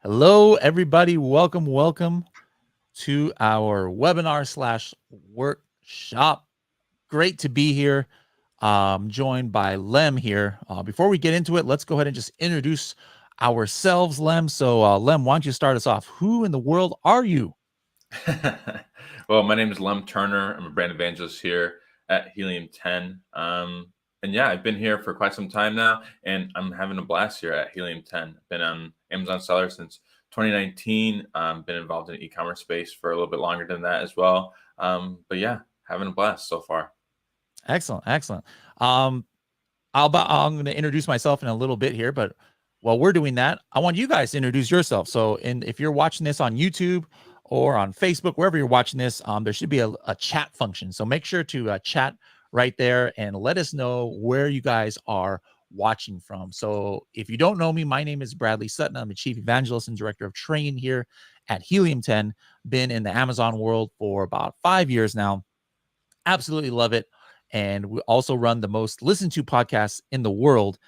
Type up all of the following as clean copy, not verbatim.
Hello, everybody. Welcome to our webinar slash workshop. Great to be here. Joined by Lem here. Before we get into it, let's go ahead and just introduce ourselves, Lem. So, Lem, why don't you start us off? Who in the world are you? Well, my name is Lem Turner. I'm a brand evangelist here at Helium 10. And yeah, I've been here for quite some time now, and I'm having a blast here at Helium 10. I've been on Amazon seller since 2019. Been involved in the e-commerce space for a little bit longer than that as well. But yeah, having a blast so far. Excellent. I'm going to introduce myself in a little bit here, but while we're doing that, I want you guys to introduce yourself. So, if you're watching this on YouTube or on Facebook, wherever you're watching this, there should be a chat function. So make sure to chat right there and let us know where you guys are watching from. So if you don't know me, my name is Bradley Sutton. I'm the Chief Evangelist and Director of Training here at Helium 10. Been in the Amazon world for about 5 years now. Absolutely love it. And we also run the most listened to podcast in the world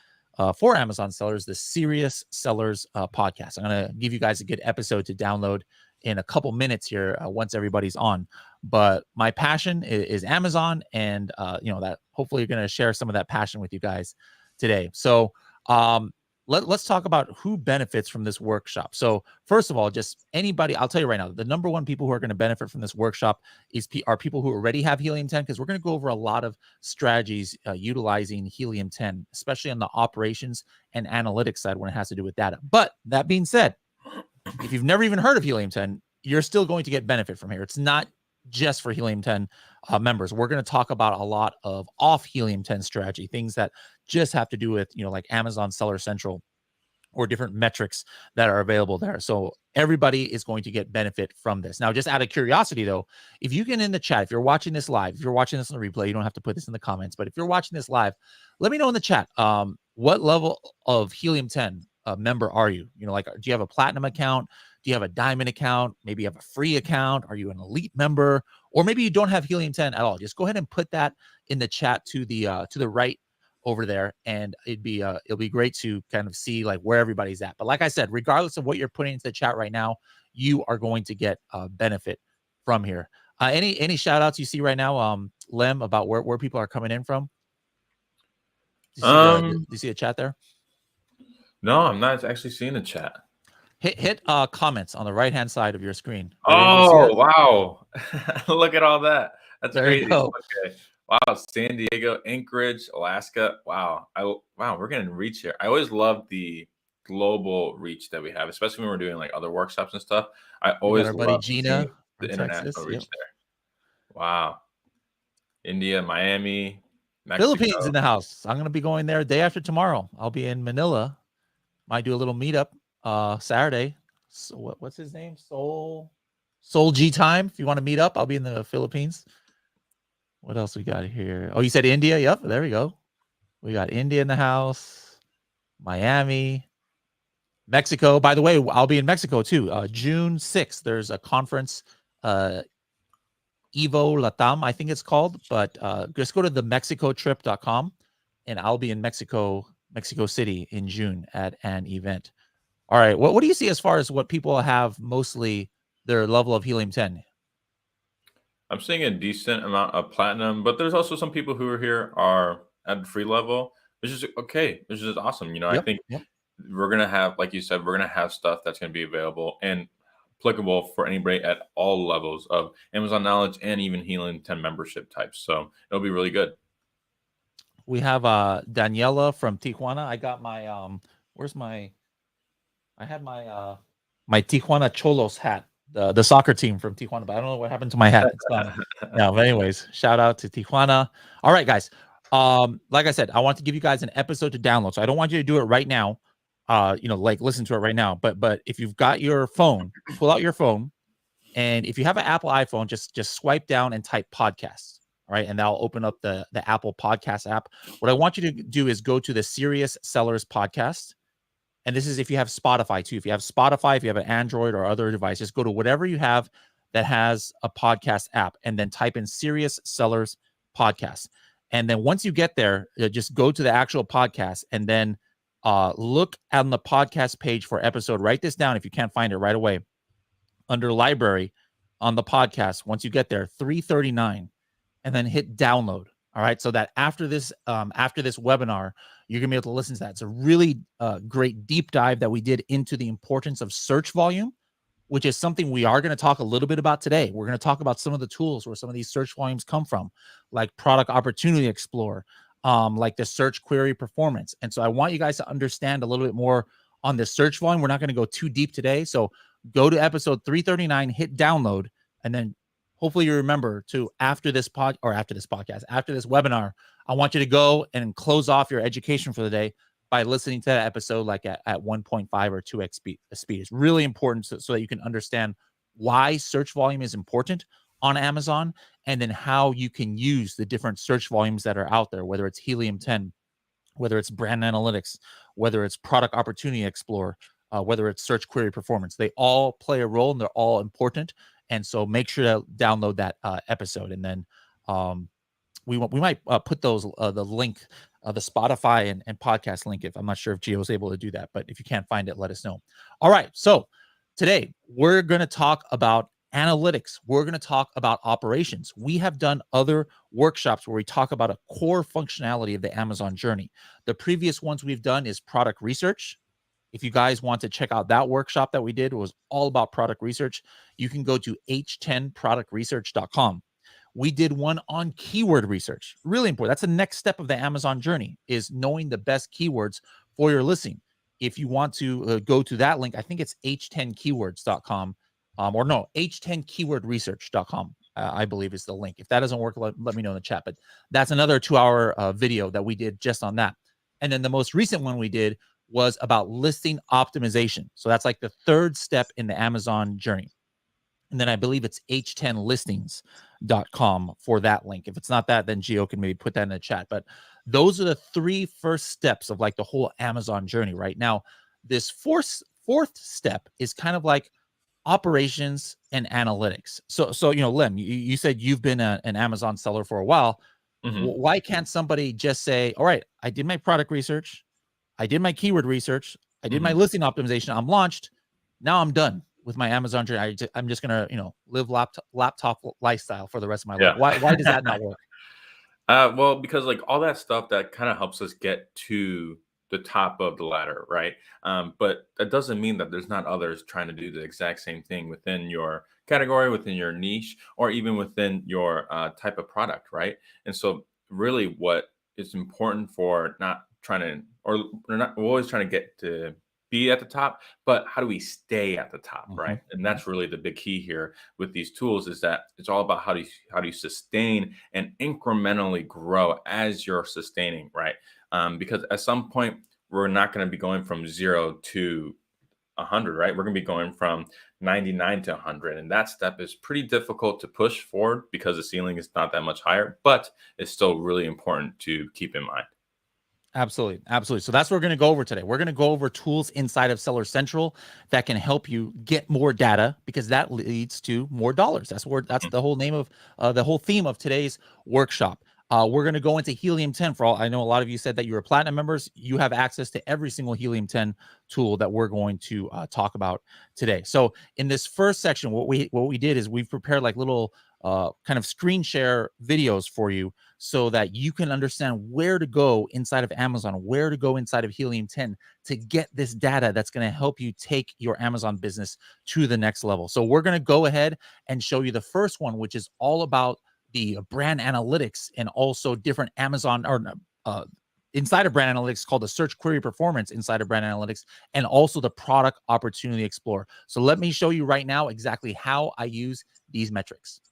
for Amazon sellers, the Serious Sellers podcast. I'm going to give you guys a good episode to download in a couple minutes here once everybody's on. But my passion is Amazon, and that hopefully you're going to share some of that passion with you guys today. So let's talk about who benefits from this workshop. So first of all, just anybody, I'll tell you right now, the number one people who are going to benefit from this workshop are people who already have Helium 10, because we're going to go over a lot of strategies utilizing Helium 10, especially on the operations and analytics side when it has to do with data. But that being said, if you've never even heard of Helium 10, you're still going to get benefit from here. It's not just for Helium 10 members. We're going to talk about a lot of off Helium 10 strategy, things that just have to do with, like Amazon Seller Central or different metrics that are available there. So everybody is going to get benefit from this. Now, just out of curiosity, though, if you can in the chat, if you're watching this live, if you're watching this on the replay, you don't have to put this in the comments, but if you're watching this live, let me know in the chat, what level of Helium 10 member are you? Do you have a platinum account? Do you have a diamond account? Maybe you have a free account. Are you an elite member? Or maybe you don't have Helium 10 at all. Just go ahead and put that in the chat to the right over there, and it'll be great to kind of see like where everybody's at. But like I said, regardless of what you're putting into the chat right now, you are going to get benefit from here. Any shout outs you see right now, Lem, about where people are coming in from? Do you see a chat there? No, I'm not actually seeing a chat. Hit comments on the right hand side of your screen. Oh, wow. Look at all that. That's there crazy. You go. Okay. Wow, San Diego, Anchorage, Alaska. Wow. We're getting reach here. I always love the global reach that we have, especially when we're doing like other workshops and stuff. I always love Gina, the international reach there. Wow. India, Miami, Mexico. Philippines in the house. I'm going to be going there day after tomorrow. I'll be in Manila. Might do a little meetup Saturday. So what's his name? Soul G Time. If you want to meet up, I'll be in the Philippines. What else we got here? Oh, you said India? Yep, there we go. We got India in the house, Miami, Mexico. By the way, I'll be in Mexico too. June 6th, there's a conference, Evo Latam, I think it's called. But just go to themexicotrip.com, and I'll be in Mexico City in June at an event. All right, what do you see as far as what people have mostly their level of Helium 10? I'm seeing a decent amount of platinum, but there's also some people who are here are at free level, which is okay. Which is awesome. I think we're going to have, like you said, we're going to have stuff that's going to be available and applicable for anybody at all levels of Amazon knowledge and even Helium 10 membership types. So it'll be really good. We have Daniela from Tijuana. I got my I had my my Tijuana Cholos hat, the soccer team from Tijuana, but I don't know what happened to my hat. It's gone. Yeah, but anyways, shout out to Tijuana. All right, guys. Like I said, I want to give you guys an episode to download. So I don't want you to do it right now. Like listen to it right now. But if you've got your phone, pull out your phone, and if you have an Apple iPhone, just swipe down and type podcasts. All right, and that'll open up the Apple Podcast app. What I want you to do is go to the Serious Sellers Podcast. And this is if you have Spotify too. If you have Spotify, if you have an Android or other device, just go to whatever you have that has a podcast app and then type in Serious Sellers Podcast. And then once you get there, just go to the actual podcast and then look on the podcast page for episode. Write this down if you can't find it right away. Under library on the podcast, once you get there, 339, and then hit download. All right, so that after this webinar, you're gonna be able to listen to that. It's a really great deep dive that we did into the importance of search volume, which is something we are going to talk a little bit about today. We're going to talk about some of the tools where some of these search volumes come from, like Product Opportunity Explorer, like the search query performance. And so I want you guys to understand a little bit more on the search volume. We're not going to go too deep today. So go to episode 339, hit download, and then hopefully you remember to after this webinar, I want you to go and close off your education for the day by listening to that episode like at 1.5 or 2x speed. It's really important so that you can understand why search volume is important on Amazon, and then how you can use the different search volumes that are out there, whether it's Helium 10, whether it's brand analytics, whether it's product opportunity explorer, whether it's search query performance. They all play a role and they're all important. And so make sure to download that episode. And then we might put those the link, the Spotify and podcast link. If I'm not sure if Gio is able to do that, but if you can't find it, let us know. All right. So today we're going to talk about analytics. We're going to talk about operations. We have done other workshops where we talk about a core functionality of the Amazon journey. The previous ones we've done is product research. If you guys want to check out that workshop that we did, it was all about product research. You can go to h10productresearch.com. We did one on keyword research. Really important. That's the next step of the Amazon journey, is knowing the best keywords for your listing. If you want to go to that link, I think it's h10keywords.com, or no, h10keywordresearch.com, I believe is the link. If that doesn't work, let me know in the chat. But that's another 2-hour video that we did just on that. And then the most recent one we did was about listing optimization. So that's like the third step in the Amazon journey. And then I believe it's h10listings.com for that link. If it's not that, then Gio can maybe put that in the chat. But those are the 3 first steps of like the whole Amazon journey right now. This fourth step is kind of like operations and analytics. So Lem, you said you've been an Amazon seller for a while. Mm-hmm. Why can't somebody just say, all right, I did my product research, I did my keyword research, I did my listing optimization, I'm launched, now I'm done with my Amazon journey. I'm just gonna, live laptop lifestyle for the rest of my life. Why does that not work? Well, because like all that stuff that kind of helps us get to the top of the ladder, right? But that doesn't mean that there's not others trying to do the exact same thing within your category, within your niche, or even within your type of product, right? And so really what is important for not trying to, or we're always trying to get to be at the top, but how do we stay at the top, right? And that's really the big key here with these tools, is that it's all about how do you sustain and incrementally grow as you're sustaining, right? Because at some point we're not going to be going from 0 to 100, right? We're going to be going from 99 to 100, and that step is pretty difficult to push forward because the ceiling is not that much higher, but it's still really important to keep in mind. Absolutely. So that's what we're going to go over today. We're going to go over tools inside of Seller Central that can help you get more data, because that leads to more dollars. That's the whole name of the whole theme of today's workshop. We're going to go into Helium 10. For all I know, a lot of you said that you were Platinum members. You have access to every single Helium 10 tool that we're going to talk about today. So in this first section, what we did is we've prepared like little kind of screen share videos for you, so that you can understand where to go inside of Amazon, where to go inside of Helium 10 to get this data that's going to help you take your Amazon business to the next level. So we're going to go ahead and show you the first one, which is all about the brand analytics, and also different Amazon or inside of brand analytics called the search query performance inside of brand analytics, and also the product opportunity explorer. So let me show you right now exactly how I use these metrics.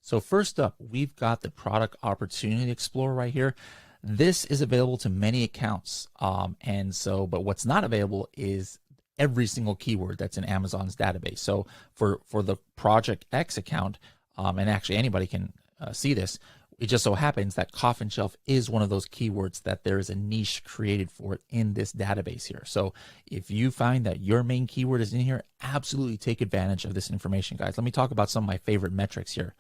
So first up, we've got the product opportunity explorer right here. This is available to many accounts. But what's not available is every single keyword that's in Amazon's database. So for the Project X account, and actually anybody can see this, it just so happens that coffin shelf is one of those keywords that there is a niche created for it in this database here. So if you find that your main keyword is in here, absolutely take advantage of this information, guys. Let me talk about some of my favorite metrics here.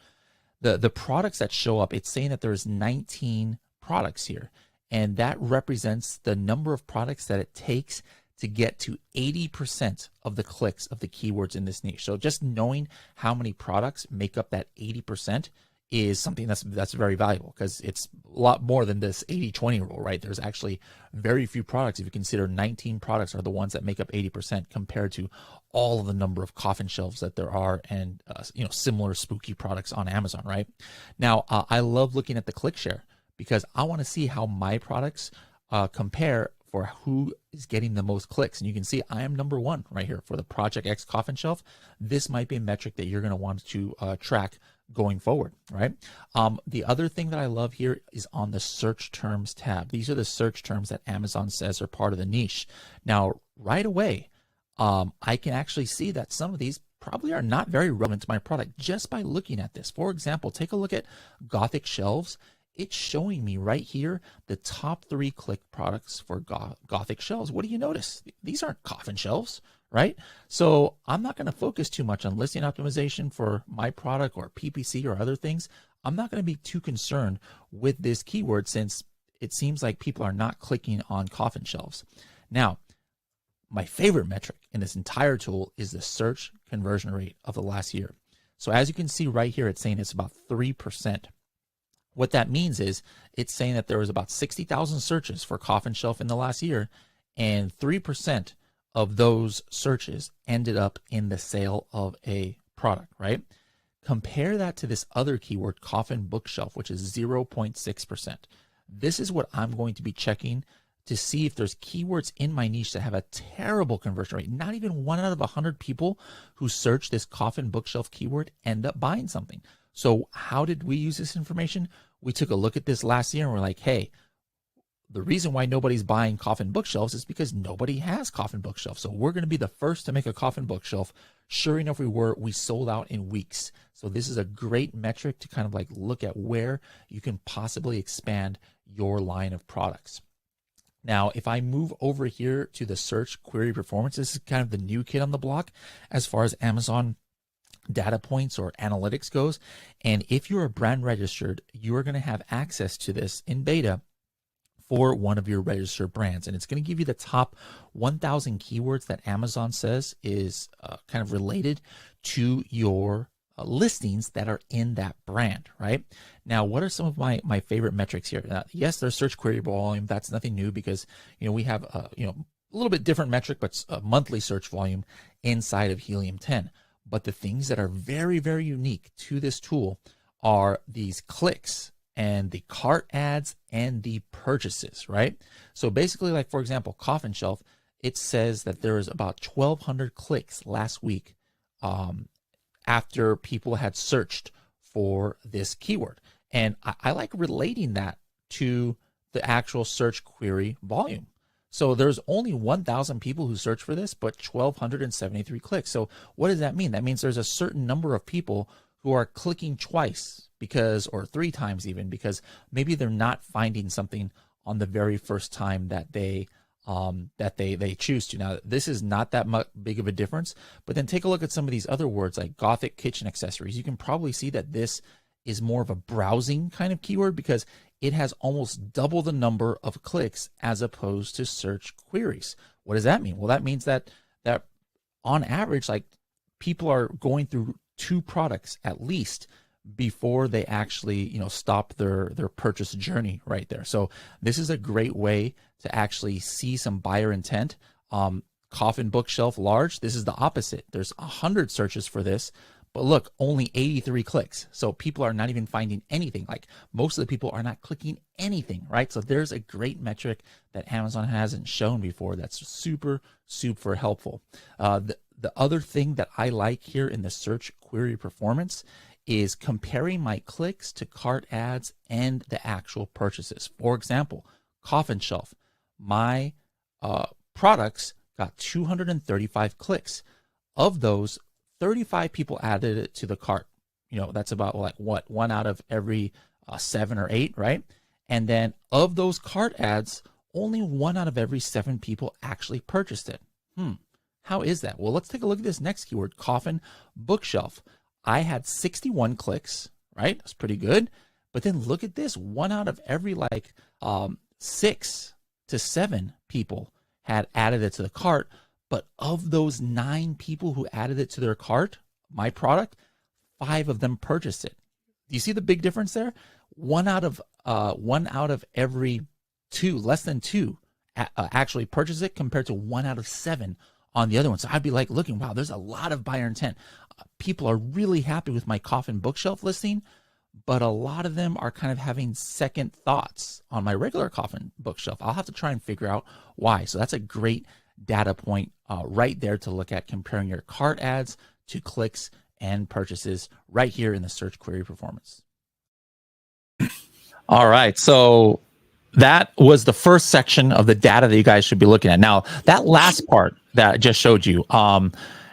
The products that show up, it's saying that there's 19 products here. And that represents the number of products that it takes to get to 80% of the clicks of the keywords in this niche. So just knowing how many products make up that 80% is something that's very valuable, because it's a lot more than this 80-20 rule, right? There's actually very few products. If you consider 19 products are the ones that make up 80% compared to all of the number of coffin shelves that there are, and similar spooky products on Amazon, right? Now, I love looking at the click share, because I want to see how my products compare for who is getting the most clicks. And you can see I am number one right here for the Project X coffin shelf. This might be a metric that you're going to want to track going forward, right? The other thing that I love here is on the search terms tab. These are the search terms that Amazon says are part of the niche. Now, right away, I can actually see that some of these probably are not very relevant to my product just by looking at this. For example, take a look at Gothic shelves. It's showing me right here the top 3 click products for Gothic shelves. What do you notice? These aren't coffin shelves, right? So I'm not going to focus too much on listing optimization for my product or PPC or other things. I'm not going to be too concerned with this keyword, since it seems like people are not clicking on coffin shelves. Now, my favorite metric in this entire tool is the search conversion rate of the last year. So as you can see right here, it's saying it's about 3%. What that means is it's saying that there was about 60,000 searches for coffin shelf in the last year, and 3% of those searches ended up in the sale of a product, right? Compare that to this other keyword, coffin bookshelf, which is 0.6%. This is what I'm going to be checking to see if there's keywords in my niche that have a terrible conversion rate. Not even 1 out of 100 people who search this coffin bookshelf keyword end up buying something. So how did we use this information? We took a look at this last year and we're like, hey, the reason why nobody's buying coffin bookshelves is because nobody has coffin bookshelves. So we're going to be the first to make a coffin bookshelf. Sure enough, we sold out in weeks. So this is a great metric to kind of like look at where you can possibly expand your line of products. Now, if I move over here to the search query performance, this is kind of the new kid on the block as far as Amazon data points or analytics goes. And if you're a brand registered, you are going to have access to this in beta for one of your registered brands. And it's going to give you the top 1,000 keywords that Amazon says is kind of related to your listings that are in that brand, right? Now, what are some of my favorite metrics here? Yes, there's search query volume. That's nothing new, because we have a little bit different metric, but a monthly search volume inside of Helium 10. But the things that are very, very unique to this tool are these clicks and the cart ads and the purchases, right? So basically, like for example, coffin shelf, it says that there was about 1,200 clicks last week after people had searched for this keyword. And I like relating that to the actual search query volume. So there's only 1,000 people who search for this, but 1,273 clicks. So what does that mean? That means there's a certain number of people who are clicking twice or 3 times even, because maybe they're not finding something on the very first time that they choose to. Now, this is not that much big of a difference, but then take a look at some of these other words like Gothic kitchen accessories. You can probably see that this is more of a browsing kind of keyword, because it has almost double the number of clicks as opposed to search queries. What does that mean? Well, that means that on average, like, people are going through 2 products at least before they actually, stop their purchase journey right there. So this is a great way to actually see some buyer intent. Coffin bookshelf large, this is the opposite. There's 100 searches for this, but look, only 83 clicks. So people are not even finding anything. Like, most of the people are not clicking anything, right? So there's a great metric that Amazon hasn't shown before that's super, super helpful. The other thing that I like here in the search query performance is comparing my clicks to cart ads and the actual purchases. For example, coffin shelf, my products got 235 clicks. Of those, 35 people added it to the cart. That's about like 1 out of every 7 or 8, right? And then of those cart ads, only 1 out of every 7 people actually purchased it. How is that? Well, let's take a look at this next keyword, coffin bookshelf. I had 61 clicks, right? That's pretty good. But then look at this, 1 out of every 6 to 7 people had added it to the cart. But of those 9 people who added it to their cart, my product, 5 of them purchased it. Do you see the big difference there? One out of every two, less than two, actually purchase it compared to 1 out of 7 on the other one. So I'd be like looking, wow, there's a lot of buyer intent. People are really happy with my coffin bookshelf listing, but a lot of them are kind of having second thoughts on my regular coffin bookshelf. I'll have to try and figure out why. So that's a great data point right there to look at, comparing your cart ads to clicks and purchases right here in the search query performance. All right. So that was the first section of the data that you guys should be looking at. Now, that last part that I just showed you,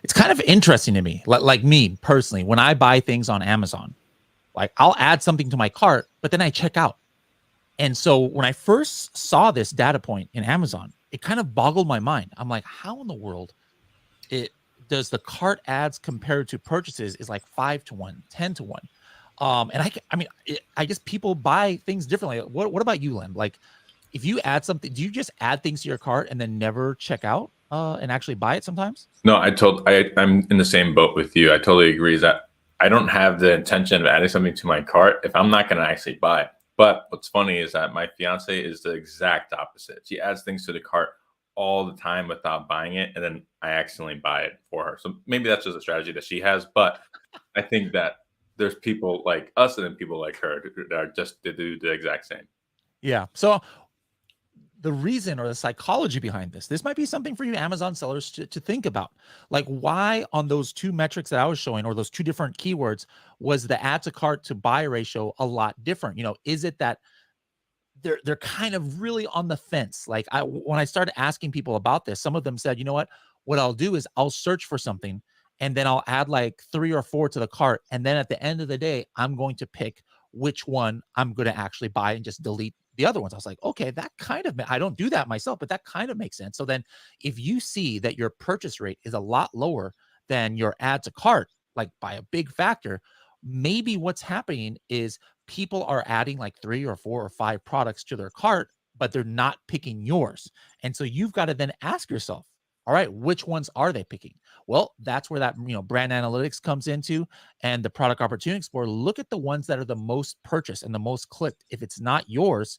it's kind of interesting to me. Like me personally, when I buy things on Amazon, like I'll add something to my cart, but then I check out. And so when I first saw this data point in Amazon, it kind of boggled my mind. I'm like, how in the world does the cart ads compared to purchases is like 5 to 1, 10 to 1? And I guess people buy things differently. What about you, Lem? Like, if you add something, do you just add things to your cart and then never check out and actually buy it sometimes? No, I'm in the same boat with you. I totally agree that I don't have the intention of adding something to my cart if I'm not going to actually buy it. But what's funny is that my fiance is the exact opposite. She adds things to the cart all the time without buying it, and then I accidentally buy it for her. So maybe that's just a strategy that she has. But I think that there's people like us and then people like her that are just to do the exact same. Yeah. So the reason or the psychology behind this might be something for you Amazon sellers to think about. Like, why on those 2 metrics that I was showing, or those 2 different keywords, was the add to cart to buy ratio a lot different? Is it that they're kind of really on the fence? Like, when I started asking people about this, some of them said, you know what I'll do is I'll search for something and then I'll add like 3 or 4 to the cart, and then at the end of the day, I'm going to pick which one I'm going to actually buy and just delete the other ones. I was like, okay, that kind of, I don't do that myself, but that kind of makes sense. So then if you see that your purchase rate is a lot lower than your add to cart, like by a big factor, maybe what's happening is people are adding like 3 or 4 or 5 products to their cart, but they're not picking yours. And so you've got to then ask yourself, all right, which ones are they picking? Well, that's where that brand analytics comes into, and the product opportunity explorer. Look at the ones that are the most purchased and the most clicked. If it's not yours,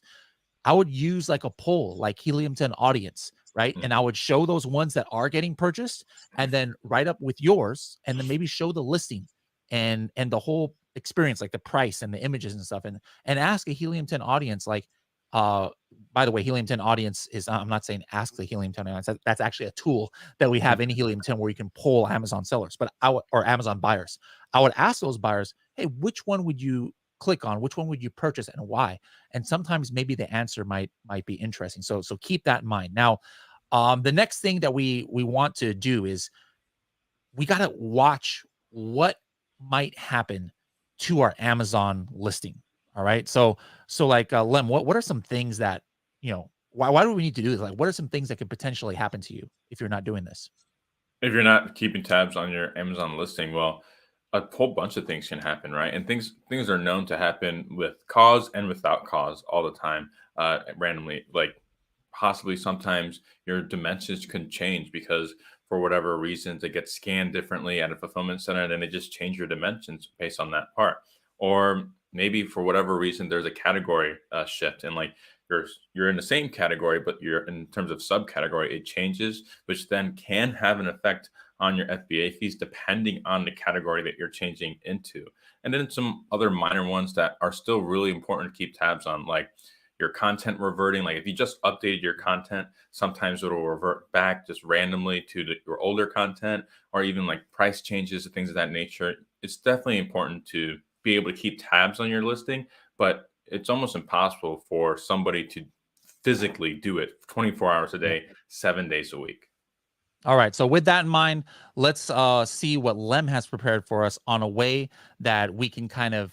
I would use like a poll, like Helium 10 audience, right? And I would show those ones that are getting purchased, and then write up with yours, and then maybe show the listing and the whole experience, like the price and the images and stuff, and ask a Helium 10 audience, like, by the way, Helium 10 audience is, I'm not saying ask the Helium 10 audience. That's actually a tool that we have in Helium 10 where you can poll Amazon sellers, but or Amazon buyers. I would ask those buyers, hey, which one would you click on? Which one would you purchase and why? And sometimes maybe the answer might be interesting. So keep that in mind. Now, the next thing that we want to do is we got to watch what might happen to our Amazon listing. All right. So like, Lem, what are some things that, why do we need to do this? Like, what are some things that could potentially happen to you if you're not doing this? If you're not keeping tabs on your Amazon listing, well, a whole bunch of things can happen, right? And things are known to happen with cause and without cause all the time, randomly. Like, possibly sometimes your dimensions can change because for whatever reasons it gets scanned differently at a fulfillment center, and then they just change your dimensions based on that part. Or maybe for whatever reason there's a category shift, and like you're in the same category, but you're in terms of subcategory, it changes, which then can have an effect on your FBA fees depending on the category that you're changing into. And then some other minor ones that are still really important to keep tabs on, like your content reverting. Like if you just updated your content, sometimes it'll revert back just randomly to your older content, or even like price changes and things of that nature. It's definitely important to be able to keep tabs on your listing, but it's almost impossible for somebody to physically do it 24 hours a day, 7 days a week. All right. So with that in mind, let's see what Lem has prepared for us on a way that we can kind of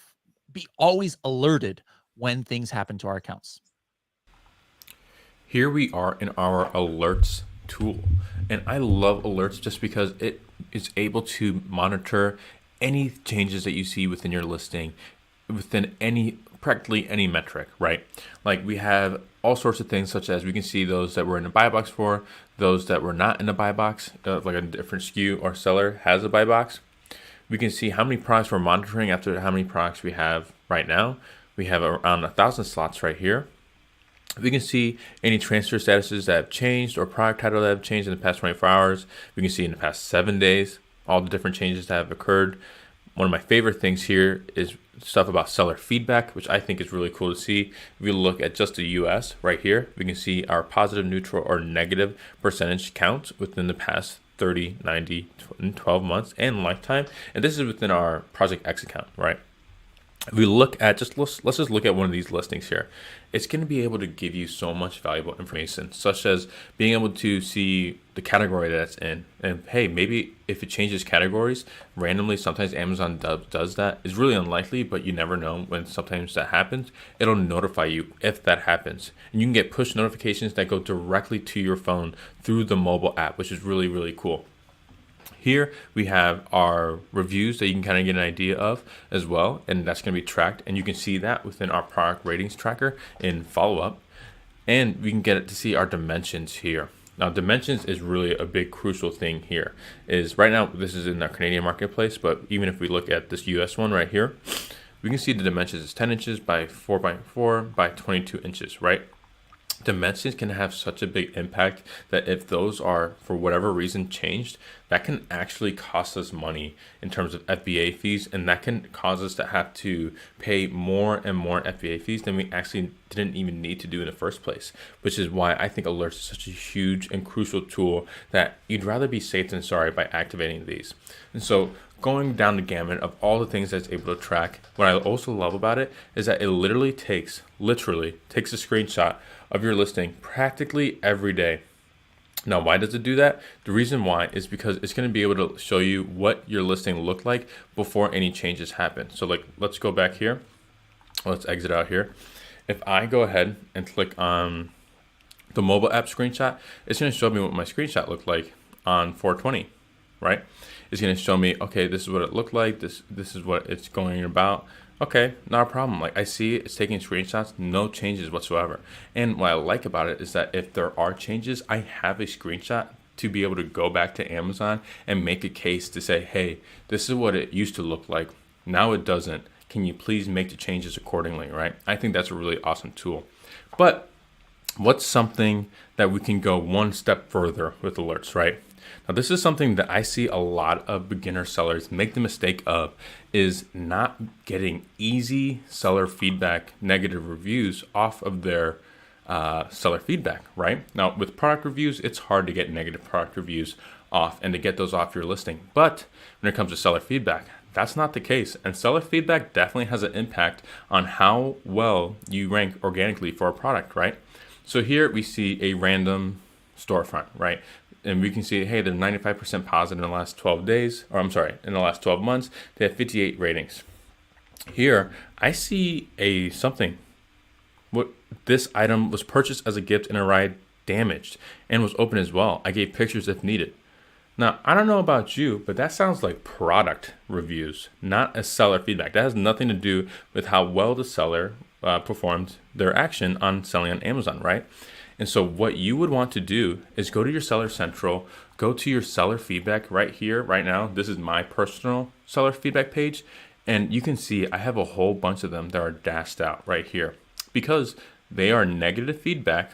be always alerted when things happen to our accounts. Here we are in our alerts tool. And I love alerts just because it is able to monitor any changes that you see within your listing, within practically any metric, right? Like we have all sorts of things, such as we can see those that were in the buy box for, those that were not in the buy box, like a different SKU or seller has a buy box. We can see how many products we're monitoring after how many products we have right now. We have around 1,000 slots right here. We can see any transfer statuses that have changed or product title that have changed in the past 24 hours. We can see in the past 7 days, all the different changes that have occurred. One of my favorite things here is stuff about seller feedback, which I think is really cool to see. If we look at just the US right here, we can see our positive, neutral, or negative percentage counts within the past 30, 90, 12 months and lifetime. And this is within our Project X account, right? If we look at let's just look at one of these listings here. It's going to be able to give you so much valuable information, such as being able to see the category that it's in. And hey, maybe if it changes categories randomly, sometimes Amazon does that. It's really unlikely, but you never know when sometimes that happens. It'll notify you if that happens. And you can get push notifications that go directly to your phone through the mobile app, which is really, really cool. Here we have our reviews that you can kind of get an idea of as well, and that's going to be tracked, and you can see that within our product ratings tracker in follow-up, and we can get it to see our dimensions here. Now, dimensions is really a big crucial thing here. Is right now this is in the Canadian marketplace, but even if we look at this US one right here, we can see the dimensions is 10 inches by 4 by 4 by 22 inches, right? Dimensions can have such a big impact that if those are, for whatever reason, changed, that can actually cost us money in terms of FBA fees, and that can cause us to have to pay more and more FBA fees than we actually didn't even need to do in the first place, which is why I think alerts is such a huge and crucial tool that you'd rather be safe than sorry by activating these. And so going down the gamut of all the things that's able to track, what I also love about it is that it literally takes a screenshot of your listing practically every day. Now, why does it do that? The reason why is because it's going to be able to show you what your listing looked like before any changes happen. So like, let's go back here. Let's exit out here. If I go ahead and click on the mobile app screenshot, it's going to show me what my screenshot looked like on 420, right? It's going to show me, okay, this is what it looked like. This is what it's going about. Okay, not a problem. Like I see it's taking screenshots, no changes whatsoever. And what I like about it is that if there are changes, I have a screenshot to be able to go back to Amazon and make a case to say, hey, this is what it used to look like. Now it doesn't. Can you please make the changes accordingly, right? I think that's a really awesome tool. But what's something that we can go one step further with alerts, right? Now, this is something that I see a lot of beginner sellers make the mistake of, is not getting easy seller feedback, negative reviews off of their seller feedback, right? Now, with product reviews, it's hard to get negative product reviews off and to get those off your listing. But when it comes to seller feedback, that's not the case. And seller feedback definitely has an impact on how well you rank organically for a product, right? So here we see a random storefront, right? And we can see, hey, they're 95% positive in the last 12 days, or I'm sorry, in the last 12 months, they have 58 ratings. Here, I see something. What this item was purchased as a gift and arrived damaged and was open as well. I gave pictures if needed. Now, I don't know about you, but that sounds like product reviews, not a seller feedback. That has nothing to do with how well the seller performed their action on selling on Amazon, right? And so what you would want to do is go to your Seller Central, go to your seller feedback right here, right now. This is my personal seller feedback page. And you can see I have a whole bunch of them that are dashed out right here because they are negative feedback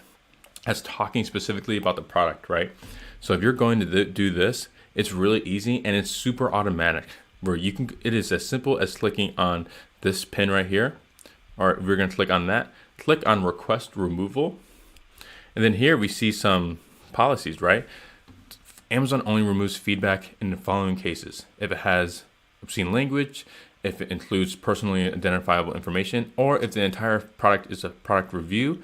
that's talking specifically about the product, right? So if you're going to do this, it's really easy and it's super automatic where you can, it is as simple as clicking on this pin right here, or we're going to click on that, click on request removal. And then here we see some policies, right? Amazon only removes feedback in the following cases: if it has obscene language, if it includes personally identifiable information, or if the entire product is a product review.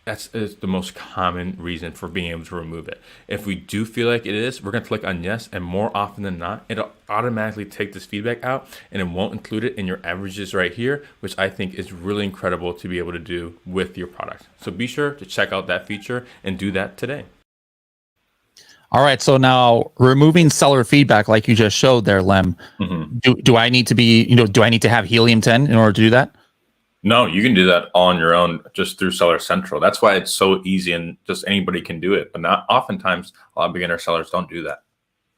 That's the most common reason for being able to remove it. If we do feel like it is, we're going to click on yes, and more often than not, it'll automatically take this feedback out and it won't include it in your averages right here, which I think is really incredible to be able to do with your product. So be sure to check out that feature and do that today. All right. So now removing seller feedback, like you just showed there, Lem, do I need to be, do I need to have Helium 10 in order to do that? No, you can do that on your own just through Seller Central. That's why it's so easy and just anybody can do it. But not oftentimes a lot of beginner sellers don't do that.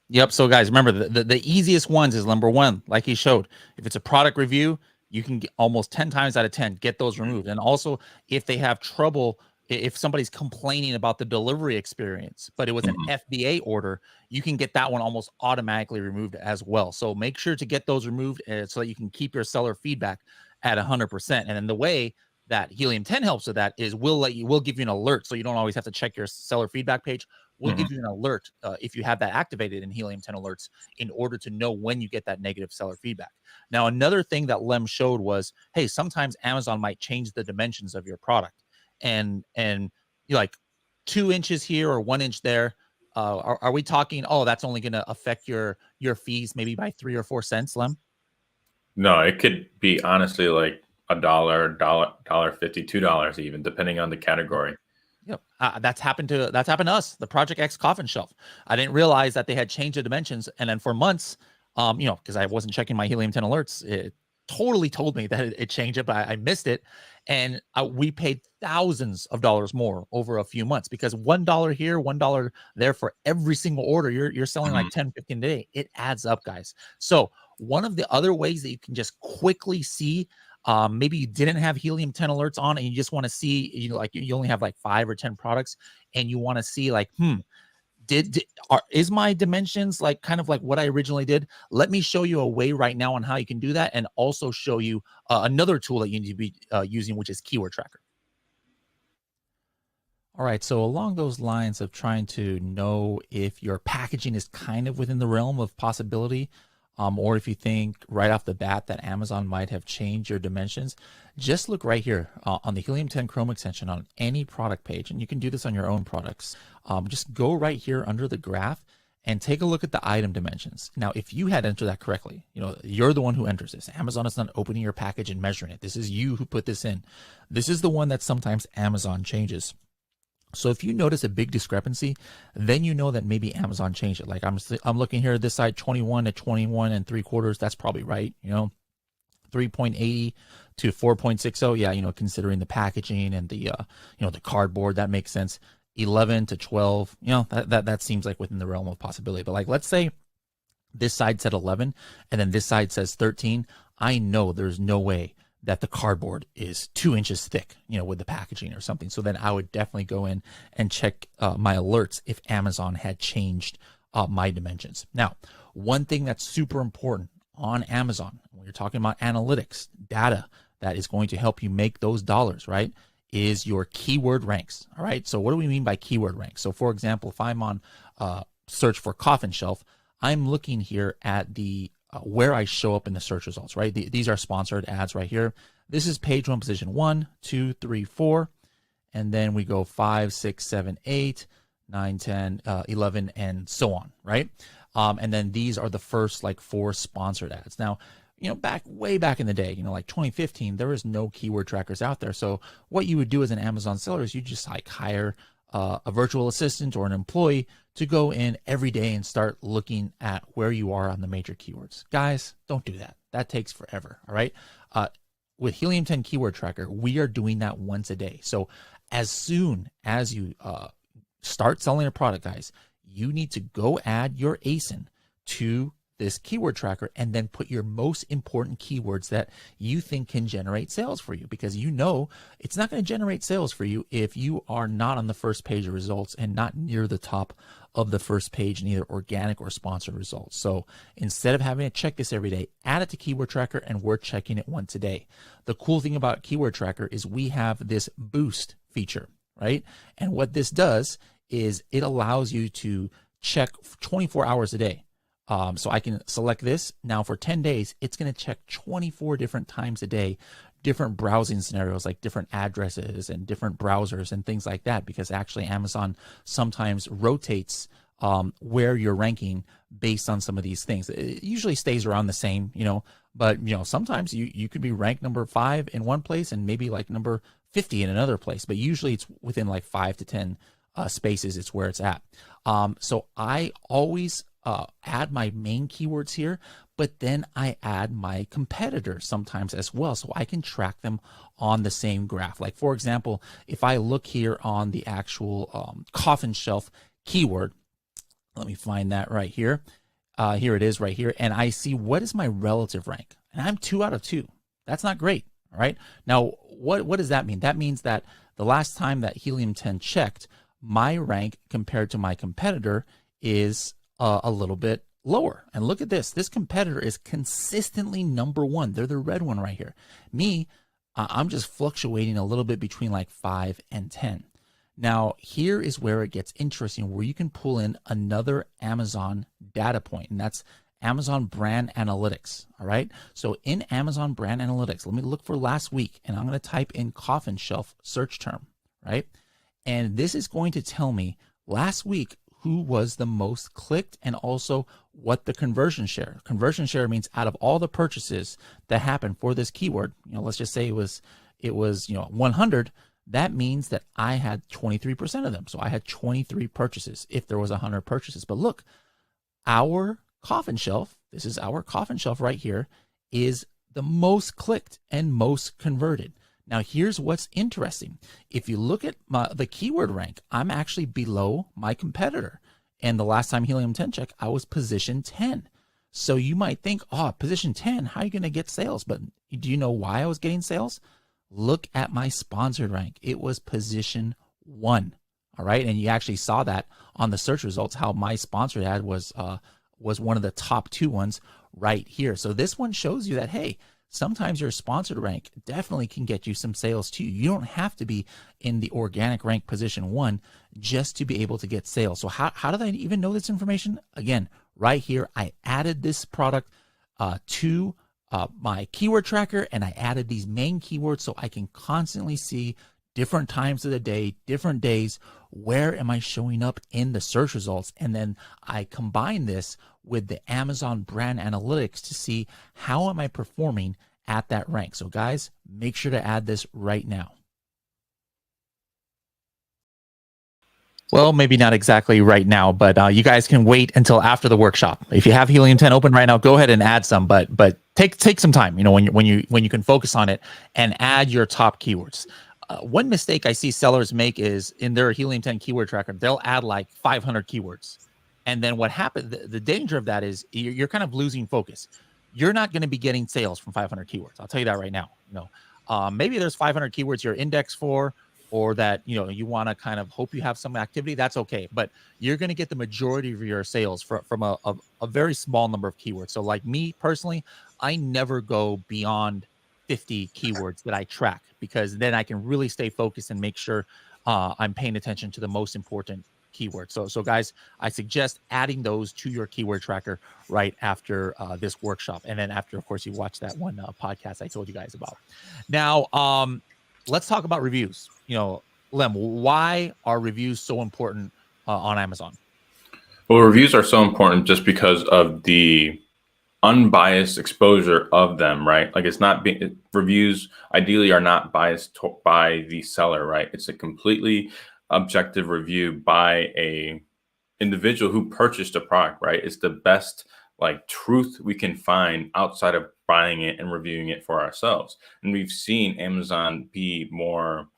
Yep. So guys, remember the easiest ones is number one, like he showed. If it's a product review, you can get almost 10 times out of 10 get those removed. And also, if they have trouble, if somebody's complaining about the delivery experience, but it was an Mhm. FBA order, you can get that one almost automatically removed as well. So make sure to get those removed so that you can keep your seller feedback at 100%. And then the way that Helium 10 helps with that is we'll give you an alert, so you don't always have to check your seller feedback page. We'll Mhm. give you an alert if you have that activated in Helium 10 alerts in order to know when you get that negative seller feedback. Now, another thing that Lem showed was, hey, sometimes Amazon might change the dimensions of your product, and you like 2 inches here or 1 inch there. Are we talking? Oh, that's only going to affect your fees maybe by 3 or 4 cents, Lem? No, it could be honestly like $1, $50, $2 even, depending on the category. Yep. That's happened to us, the Project X coffin shelf. I didn't realize that they had changed the dimensions, and then for months, because I wasn't checking my Helium 10 alerts, it totally told me that it changed it, but I missed it, and we paid thousands of dollars more over a few months because $1 here, $1 there for every single order. You're selling like Mhm. 10, 15 a day. It adds up, guys. So one of the other ways that you can just quickly see, maybe you didn't have Helium 10 alerts on and you just want to see, like you only have like 5 or 10 products and you want to see like, is my dimensions like kind of like what I originally did? Let me show you a way right now on how you can do that, and also show you another tool that you need to be using, which is Keyword Tracker. All right, so along those lines of trying to know if your packaging is kind of within the realm of possibility, or if you think right off the bat that Amazon might have changed your dimensions, just look right here on the Helium 10 Chrome extension on any product page, and you can do this on your own products. Just go right here under the graph and take a look at the item dimensions. Now, if you had entered that correctly, you're the one who enters this. Amazon is not opening your package and measuring it. This is you who put this in. This is the one that sometimes Amazon changes. So if you notice a big discrepancy, then you know that maybe Amazon changed it. Like I'm looking here at this side, 21 to 21 and 3/4. That's probably right. 3.80 to 4.60. Yeah, considering the packaging and the the cardboard, that makes sense. 11 to 12. That seems like within the realm of possibility. But like, let's say this side said 11 and then this side says 13. I know there's no way that the cardboard is 2 inches thick, with the packaging or something. So then I would definitely go in and check my alerts if Amazon had changed my dimensions. Now, one thing that's super important on Amazon, when you're talking about analytics, data that is going to help you make those dollars, right, is your keyword ranks. All right. So what do we mean by keyword ranks? So for example, if I'm on search for coffin shelf, I'm looking here at the where I show up in the search results, right? These are sponsored ads right here. This is page 1, position 1, 2, 3, 4. And then we go 5, 6, 7, 8, 9, 10, 11, and so on, right? And then these are the first like 4 sponsored ads. Now, way back in the day, like 2015, there was no keyword trackers out there. So what you would do as an Amazon seller is you just like hire a virtual assistant or an employee to go in every day and start looking at where you are on the major keywords. Guys, don't do that. That takes forever. All right. With Helium 10 Keyword Tracker, we are doing that once a day. So as soon as you start selling a product, guys, you need to go add your ASIN to this keyword tracker and then put your most important keywords that you think can generate sales for you, because it's not going to generate sales for you if you are not on the first page of results and not near the top of the first page in either organic or sponsored results. So instead of having to check this every day, add it to keyword tracker, and we're checking it once a day. The cool thing about keyword tracker is we have this boost feature, right? And what this does is it allows you to check 24 hours a day. So I can select this. Now for 10 days, it's going to check 24 different times a day, different browsing scenarios, like different addresses and different browsers and things like that, because actually Amazon sometimes rotates where you're ranking based on some of these things. It usually stays around the same, but sometimes you could be ranked number 5 in one place and maybe like number 50 in another place, but usually it's within like 5 to 10 spaces. It's where it's at. So I always add my main keywords here, but then I add my competitors sometimes as well, so I can track them on the same graph. Like for example, if I look here on the actual coffin shelf keyword, let me find that right here. Here it is right here. And I see what is my relative rank. And I'm 2 out of 2. That's not great. All right. Now, what does that mean? That means that the last time that Helium 10 checked, my rank compared to my competitor is a little bit lower. And look at this. This competitor is consistently number 1. They're the red one right here. Me, I'm just fluctuating a little bit between like 5 and 10. Now, here is where it gets interesting, where you can pull in another Amazon data point, and that's Amazon Brand Analytics. All right. So in Amazon Brand Analytics, let me look for last week, and I'm going to type in coffin shelf search term, right? And this is going to tell me last week who was the most clicked and also what the conversion share. Conversion share means out of all the purchases that happened for this keyword, let's just say it was 100. That means that I had 23% of them. So I had 23 purchases if there was 100 purchases. But look, our coffin shelf, this is our coffin shelf right here, is the most clicked and most converted. Now, here's what's interesting. If you look at the keyword rank, I'm actually below my competitor. And the last time Helium 10 checked, I was position 10. So you might think, oh, position 10, how are you going to get sales? But do you know why I was getting sales? Look at my sponsored rank. It was position 1. All right. And you actually saw that on the search results, how my sponsored ad was one of the top 2 ones right here. So this one shows you that, hey, sometimes your sponsored rank definitely can get you some sales too. You don't have to be in the organic rank position 1 just to be able to get sales. So how did I even know this information? Again, right here, I added this product to my keyword tracker, and I added these main keywords so I can constantly see different times of the day, different days, where am I showing up in the search results? And then I combine this with the Amazon Brand Analytics to see how am I performing at that rank. So guys, make sure to add this right now. Well, maybe not exactly right now, but you guys can wait until after the workshop. If you have Helium 10 open right now, go ahead and add some, but take some time, when you can focus on it and add your top keywords. One mistake I see sellers make is in their Helium 10 keyword tracker, they'll add like 500 keywords. And then what happens, the danger of that is you're kind of losing focus. You're not going to be getting sales from 500 keywords. I'll tell you that right now. Maybe there's 500 keywords you're indexed for, or that you want to kind of hope you have some activity. That's okay, but you're going to get the majority of your sales from a very small number of keywords. So like me personally, I never go beyond 50 keywords that I track, because then I can really stay focused and make sure I'm paying attention to the most important keywords. So guys, I suggest adding those to your keyword tracker right after this workshop, and then after, of course, you watch that one podcast I told you guys about. Now, let's talk about reviews. Lem, why are reviews so important on Amazon? Well, reviews are so important just because of the unbiased exposure of them, right? Like, it's not being, reviews ideally are not biased by the seller, right? It's a completely objective review by a individual who purchased a product, right? It's the best like truth we can find outside of buying it and reviewing it for ourselves. And we've seen Amazon be more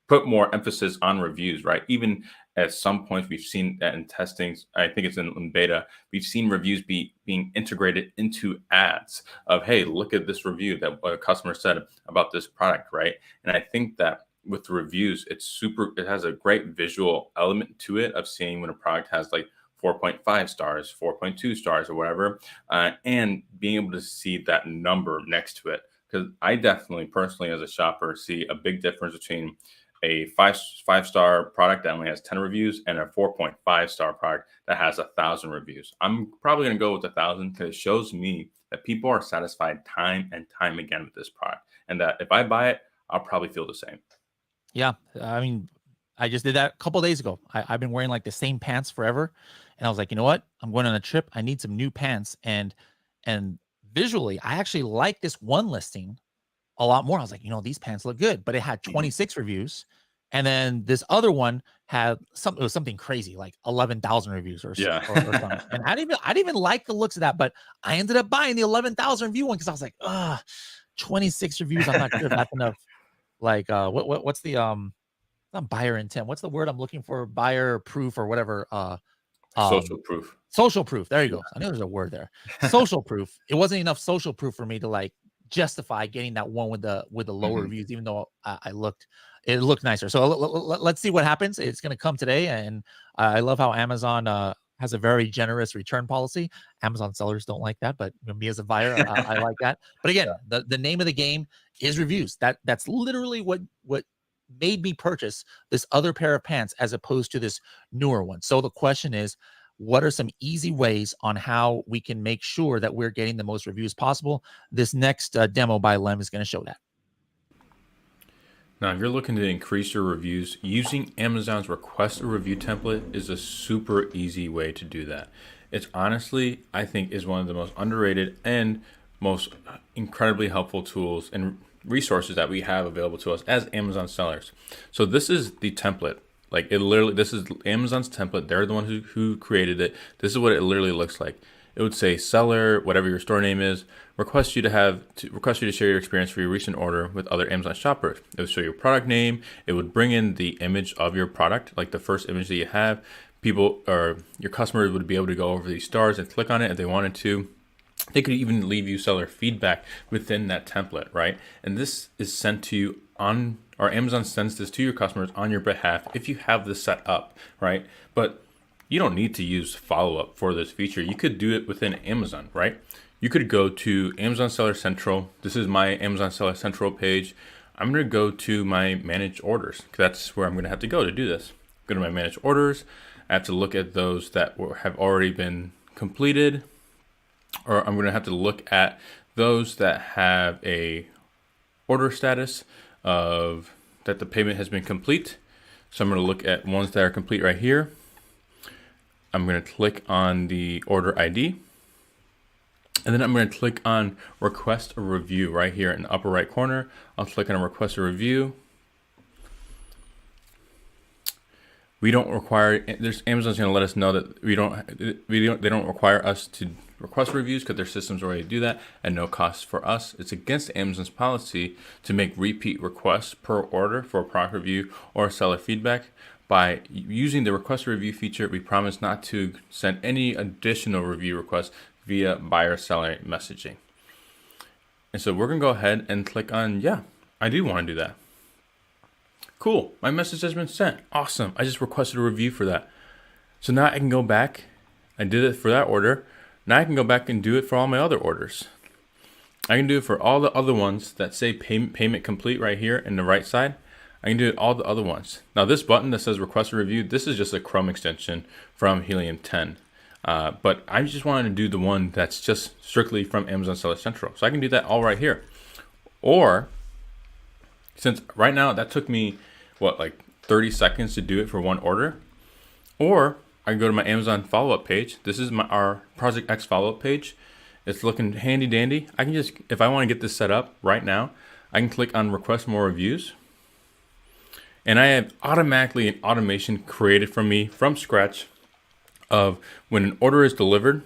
put more emphasis on reviews, right? Even at some points, we've seen that in testing. I think it's in beta. We've seen reviews being integrated into ads of, hey, look at this review that a customer said about this product, right? And I think that with reviews, it has a great visual element to it of seeing when a product has like 4.5 stars, 4.2 stars, or whatever, and being able to see that number next to it. Because I definitely, personally, as a shopper, see a big difference between a five-star product that only has 10 reviews and a 4.5-star product that has 1,000 reviews. I'm probably going to go with 1,000 because it shows me that people are satisfied time and time again with this product, and that if I buy it, I'll probably feel the same. Yeah, I mean, I just did that a couple of days ago. I've been wearing like the same pants forever, and I was like, you know what? I'm going on a trip. I need some new pants, and visually, I actually like this one listing a lot more. I was like, these pants look good, but it had 26 reviews, And then this other one had it was something crazy, like 11,000 reviews or something. And I didn't even like the looks of that, but I ended up buying the 11,000 review one because I was like, 26 reviews. I'm not sure if that's enough. Like, what's the not buyer intent? What's the word I'm looking for? Buyer proof or whatever. Social proof. Social proof. There you go. I knew there's a word there. Social proof. It wasn't enough social proof for me to like justify getting that one with the lower reviews, even though it looked nicer. So let's see what happens. It's going to come today, and I love how Amazon has a very generous return policy. Amazon sellers don't like that, but me as a buyer, I like that. But again, the name of the game is reviews. That's literally what made me purchase this other pair of pants as opposed to this newer one. So the question is, what are some easy ways on how we can make sure that we're getting the most reviews possible? This next demo by Lem is going to show that. Now, if you're looking to increase your reviews, using Amazon's request a review template is a super easy way to do that. It's honestly, I think, is one of the most underrated and most incredibly helpful tools and resources that we have available to us as Amazon sellers. So this is the template. Like this is Amazon's template. They're the one who created it. This is what it literally looks like. It would say seller, whatever your store name is, request you to share your experience for your recent order with other Amazon shoppers. It would show your product name. It would bring in the image of your product, like the first image that you have. People or your customers would be able to go over these stars and click on it if they wanted to. They could even leave you seller feedback within that template, right? And this is sent to you or Amazon sends this to your customers on your behalf if you have this set up, right? But you don't need to use follow-up for this feature. You could do it within Amazon, right? You could go to Amazon Seller Central. This is my Amazon Seller Central page. I'm going to go to my managed orders. That's where I'm going to have to go to do this. Go to my managed orders. I have to look at those that have already been completed, or I'm going to have to look at those that have a order status of that the payment has been complete. So I'm going to look at ones that are complete right here. I'm going to click on the order ID, and then I'm going to click on request a review right here in the upper right corner. I'll click on request a review. We don't require, Amazon's going to let us know that they don't require us to request reviews because their systems already do that at no cost for us. It's against Amazon's policy to make repeat requests per order for a product review or seller feedback. By using the request a review feature, we promise not to send any additional review requests via buyer-seller messaging. And so we're going to go ahead and click on, yeah, I do want to do that. Cool, my message has been sent. Awesome, I just requested a review for that. So now I can go back, I did it for that order. Now I can go back and do it for all my other orders. I can do it for all the other ones that say payment complete right here in the right side. I can do it all the other ones. Now this button that says request a review, this is just a Chrome extension from Helium 10. But I just wanted to do the one that's just strictly from Amazon Seller Central. So I can do that all right here. Or, since right now that took me, like 30 seconds to do it for one order. Or I can go to my Amazon follow-up page. This is our Project X follow-up page. It's looking handy dandy. I can just, if I want to get this set up right now, I can click on request more reviews. And I have automatically an automation created for me from scratch of when an order is delivered,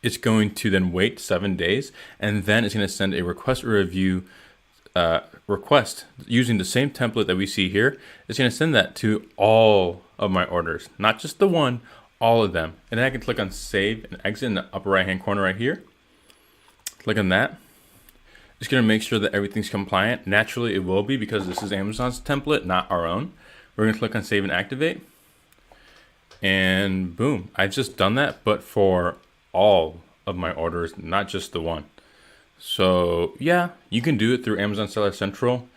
it's going to then wait 7 days, and then it's going to send a request a review request using the same template that we see here. It's going to send that to all of my orders, not just the one, all of them. And then I can click on save and exit in the upper right hand corner right here. Click on that. It's going to make sure that everything's compliant. Naturally, it will be because this is Amazon's template, not our own. We're going to click on save and activate. And boom, I've just done that, but for all of my orders, not just the one. So yeah, you can do it through Amazon Seller Central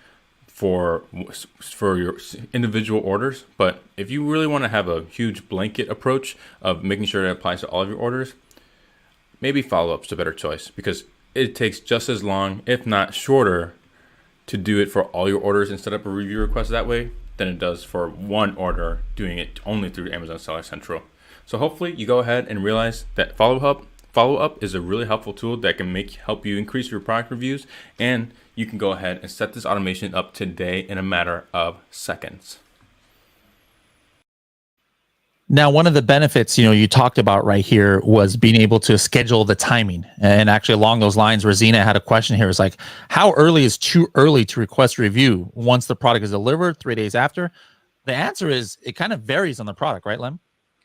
for your individual orders. But if you really want to have a huge blanket approach of making sure it applies to all of your orders, maybe follow-up's a better choice, because it takes just as long, if not shorter, to do it for all your orders and set up a review request that way than it does for one order doing it only through Amazon Seller Central. So hopefully you go ahead and realize that follow-up Follow up is a really helpful tool that can help you increase your product reviews, and you can go ahead and set this automation up today in a matter of seconds. Now, one of the benefits, you talked about right here was being able to schedule the timing. And actually, along those lines, Rosina had a question here. It's like, how early is too early to request a review once the product is delivered, 3 days after? The answer is it kind of varies on the product, right, Lem?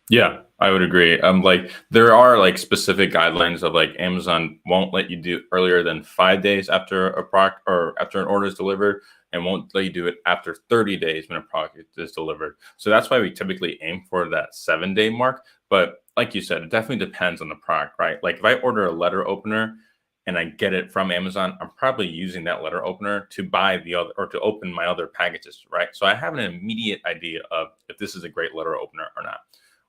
Yeah, I would agree. Like there are like specific guidelines of like Amazon won't let you do earlier than 5 days after a product or after an order is delivered, and won't let you do it after 30 days when a product is delivered. So that's why we typically aim for that 7 day mark. But like you said, it definitely depends on the product, right? Like if I order a letter opener and I get it from Amazon, I'm probably using that letter opener to buy the other or to open my other packages, right? So I have an immediate idea of if this is a great letter opener or not.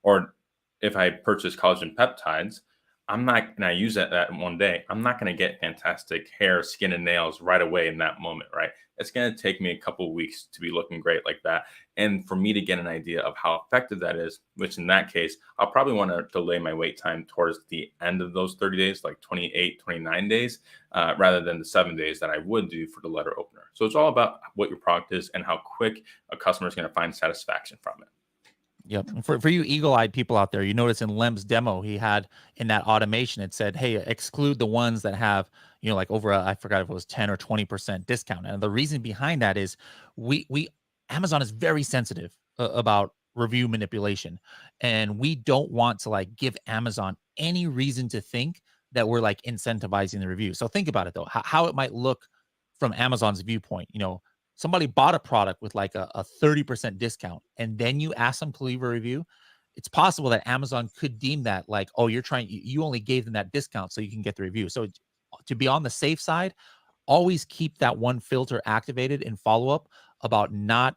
Or if I purchase collagen peptides, I'm not, and I use that in one day, I'm not going to get fantastic hair, skin, and nails right away in that moment, right? It's going to take me a couple of weeks to be looking great like that. And for me to get an idea of how effective that is, which in that case, I'll probably want to delay my wait time towards the end of those 30 days, like 28, 29 days, rather than the 7 days that I would do for the letter opener. So it's all about what your product is and how quick a customer is going to find satisfaction from it. Yep. And for you eagle-eyed people out there, you notice in Lem's demo, he had in that automation, it said, hey, exclude the ones that have, like over I forgot if it was 10 or 20% discount. And the reason behind that is we Amazon is very sensitive about review manipulation. And we don't want to like give Amazon any reason to think that we're like incentivizing the review. So think about it though, how it might look from Amazon's viewpoint. Somebody bought a product with like a 30% discount and then you ask them to leave a review, it's possible that Amazon could deem that like, oh, you only gave them that discount so you can get the review. So to be on the safe side, always keep that one filter activated in follow up about not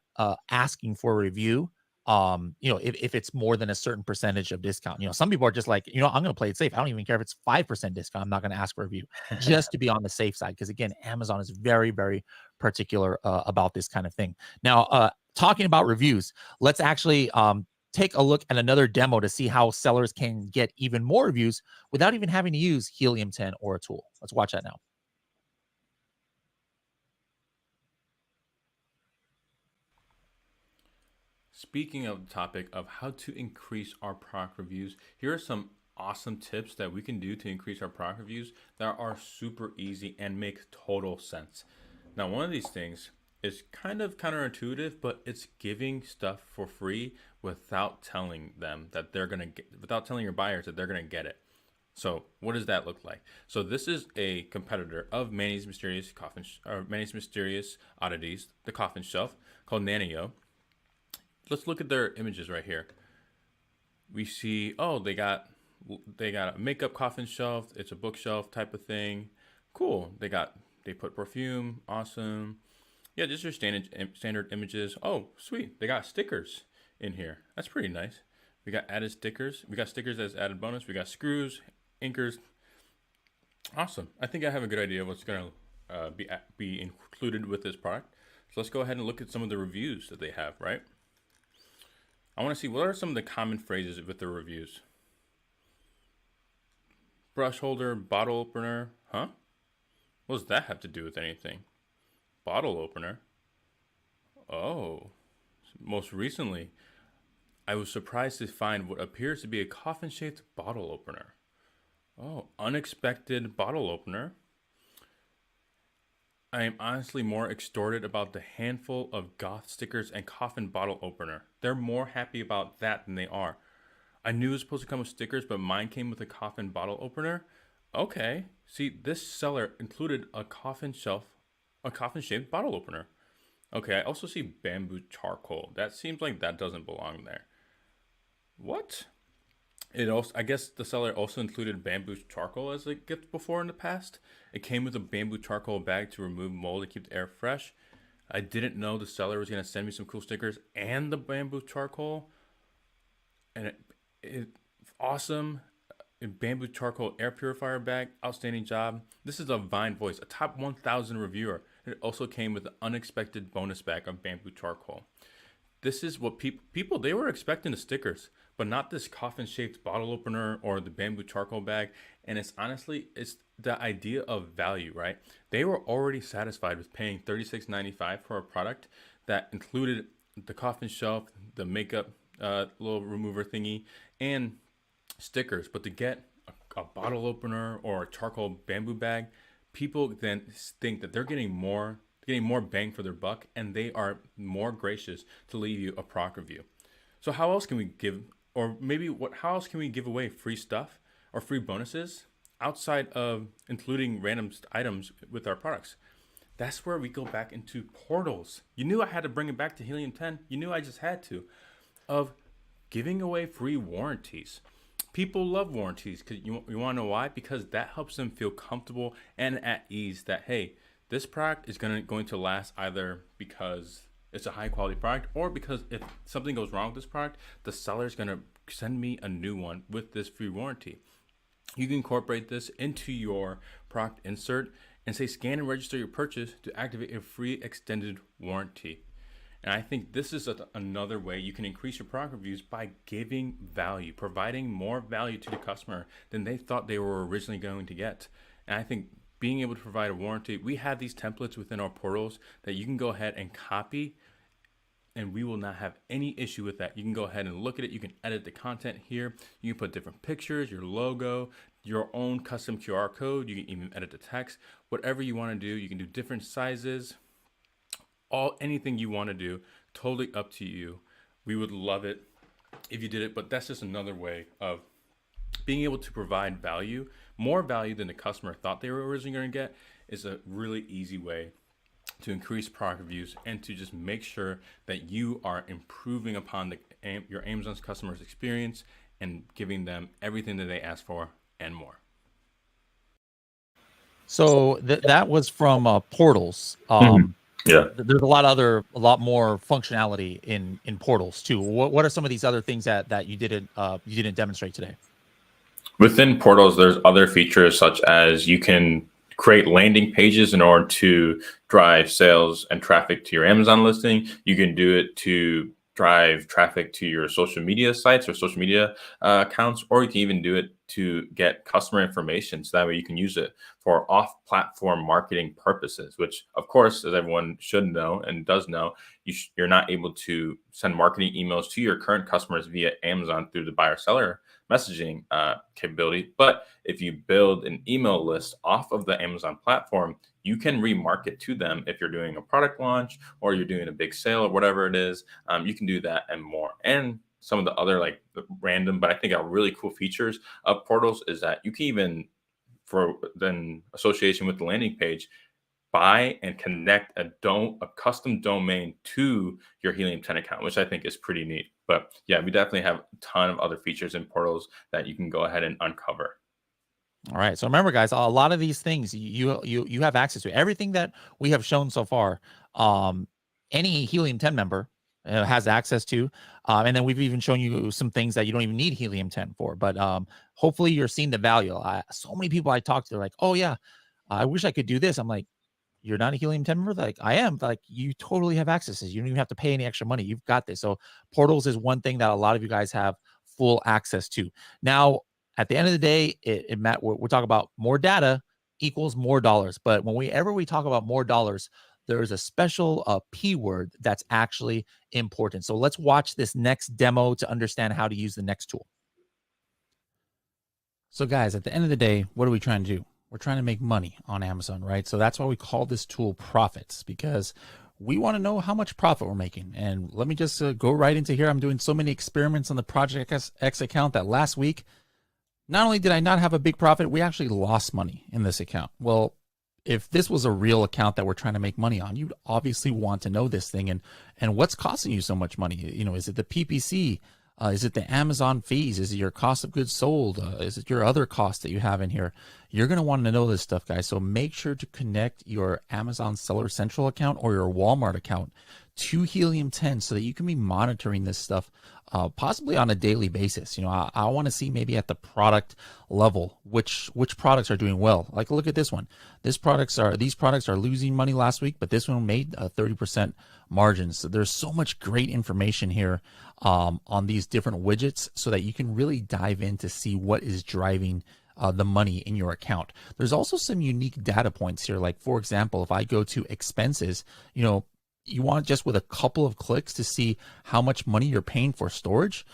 asking for a review. If it's more than a certain percentage of discount, some people are just like, I'm going to play it safe. I don't even care if it's 5% discount. I'm not going to ask for a review just to be on the safe side. Because again, Amazon is very, very particular about this kind of thing. Now, talking about reviews, let's actually take a look at another demo to see how sellers can get even more reviews without even having to use Helium 10 or a tool. Let's watch that now. Speaking of the topic of how to increase our product reviews, here are some awesome tips that we can do to increase our product reviews that are super easy and make total sense. Now, one of these things is kind of counterintuitive, but it's giving stuff for free without telling them that they're going to get, without telling your buyers that they're going to get it. So what does that look like? So this is a competitor of Manny's Mysterious Manny's Mysterious Oddities, the coffin shelf, called Nanio. Let's look at their images right here. We see, oh, they got a makeup coffin shelf. It's a bookshelf type of thing. Cool. They put perfume. Awesome. Yeah, just your standard images. Oh, sweet. They got stickers in here. That's pretty nice. We got added stickers. We got stickers as added bonus. We got screws, inkers. Awesome. I think I have a good idea of what's going to be included with this product. So let's go ahead and look at some of the reviews that they have, right? I want to see what are some of the common phrases with the reviews. Brush holder, bottle opener. Huh? What does that have to do with anything? Bottle opener. Oh. Most recently, I was surprised to find what appears to be a coffin-shaped bottle opener. Oh, unexpected bottle opener. I am honestly more extorted about the handful of goth stickers and coffin bottle opener. They're more happy about that than they are. I knew it was supposed to come with stickers, but mine came with a coffin bottle opener. Okay. See, this seller included a coffin shaped bottle opener. Okay, I also see bamboo charcoal. That seems like that doesn't belong there. What? I guess the seller also included bamboo charcoal as a gift before in the past. It came with a bamboo charcoal bag to remove mold and keep the air fresh. I didn't know the seller was going to send me some cool stickers and the bamboo charcoal. And it awesome. A bamboo charcoal air purifier bag. Outstanding job. This is a Vine Voice, a top 1,000 reviewer. It also came with an unexpected bonus bag of bamboo charcoal. This is what people they were expecting the stickers, but not this coffin shaped bottle opener or the bamboo charcoal bag. And it's honestly, it's the idea of value, right? They were already satisfied with paying $36.95 for a product that included the coffin shelf, the makeup little remover thingy, and stickers. But to get a bottle opener or a charcoal bamboo bag, people then think that they're getting more bang for their buck, and they are more gracious to leave you a product review. So how else can we give, or maybe what? How else can we give away free stuff or free bonuses outside of including random items with our products? That's where we go back into portals. You knew I had to bring it back to Helium 10. You knew I just had to. Of giving away free warranties. People love warranties because you want to know why? Because that helps them feel comfortable and at ease that, hey, this product is going to last either because it's a high quality product or because if something goes wrong with this product, the seller is going to send me a new one with this free warranty. You can incorporate this into your product insert and say scan and register your purchase to activate a free extended warranty. And I think this is another way you can increase your product reviews by giving value, providing more value to the customer than they thought they were originally going to get. And I think being able to provide a warranty, we have these templates within our portals that you can go ahead and copy, and we will not have any issue with that. You can go ahead and look at it. You can edit the content here. You can put different pictures, your logo, your own custom QR code. You can even edit the text, whatever you want to do. You can do different sizes, anything you want to do, totally up to you. We would love it if you did it, but that's just another way of being able to provide value, more value than the customer thought they were originally going to get. Is a really easy way to increase product reviews and to just make sure that you are improving upon your Amazon's customers' experience and giving them everything that they ask for and more. So that was from portals. Yeah, there's a lot more functionality in portals too. What are some of these other things that you didn't demonstrate today? Within portals, there's other features such as you can create landing pages in order to drive sales and traffic to your Amazon listing. You can do it to drive traffic to your social media sites or social media accounts, or you can even do it to get customer information. So that way you can use it for off-platform marketing purposes, which of course, as everyone should know and does know, you're not able to send marketing emails to your current customers via Amazon through the buyer seller messaging capability. But if you build an email list off of the Amazon platform, you can remarket to them if you're doing a product launch or you're doing a big sale or whatever it is. You can do that and more. And some of the other like random, but I think are really cool features of portals is that you can even, for then association with the landing page, buy and connect a custom domain to your Helium 10 account, which I think is pretty neat. But yeah, we definitely have a ton of other features in portals that you can go ahead and uncover. All right. So remember, guys, a lot of these things you have access to. Everything that we have shown so far, any Helium 10 member has access to. And then we've even shown you some things that you don't even need Helium 10 for. But hopefully you're seeing the value. So many people I talk to are like, oh yeah, I wish I could do this. I'm like, you're not a Helium 10 member? Like, I am. Like, you totally have access. You don't even have to pay any extra money. You've got this. So portals is one thing that a lot of you guys have full access to. Now, at the end of the day, we're talking about more data equals more dollars. But whenever we talk about more dollars, there is a special P word that's actually important. So let's watch this next demo to understand how to use the next tool. So guys, at the end of the day, what are we trying to do? We're trying to make money on Amazon, right? So that's why we call this tool profits, because we want to know how much profit we're making. And let me just go right into here. I'm doing so many experiments on the Project X account that last week, not only did I not have a big profit, we actually lost money in this account. Well, if this was a real account that we're trying to make money on, you'd obviously want to know this thing. And what's costing you so much money? You know, is it the PPC? Is it the Amazon fees? Is it your cost of goods sold? Is it your other costs that you have in here? You're going to want to know this stuff, guys. So make sure to connect your Amazon Seller Central account or your Walmart account to Helium 10 so that you can be monitoring this stuff possibly on a daily basis. You know, I want to see maybe at the product level which products are doing well. Like look at this one. These products are losing money last week, but this one made a 30% margins. So there's so much great information here on these different widgets so that you can really dive in to see what is driving the money in your account. There's also some unique data points here. Like for example, if I go to expenses, you know, you want just with a couple of clicks to see how much money you're paying for storage.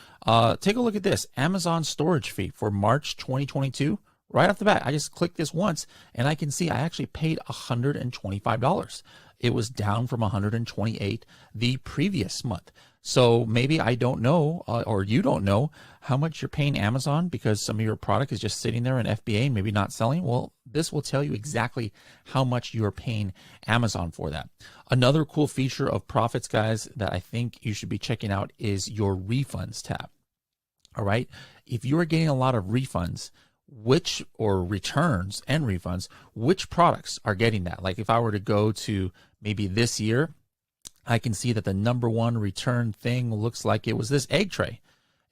Take a look at this Amazon storage fee for March 2022. Right off the bat, I just click this once and I can see I actually paid $125. It was down from 128 the previous month. So maybe I don't know, or you don't know how much you're paying Amazon because some of your product is just sitting there in FBA and maybe not selling. Well, this will tell you exactly how much you're paying Amazon for that. Another cool feature of Profits, guys, that I think you should be checking out is your refunds tab. All right. If you are getting a lot of refunds, or returns and refunds, which products are getting that? Like if I were to go to maybe this year, I can see that the number one return thing looks like it was this egg tray.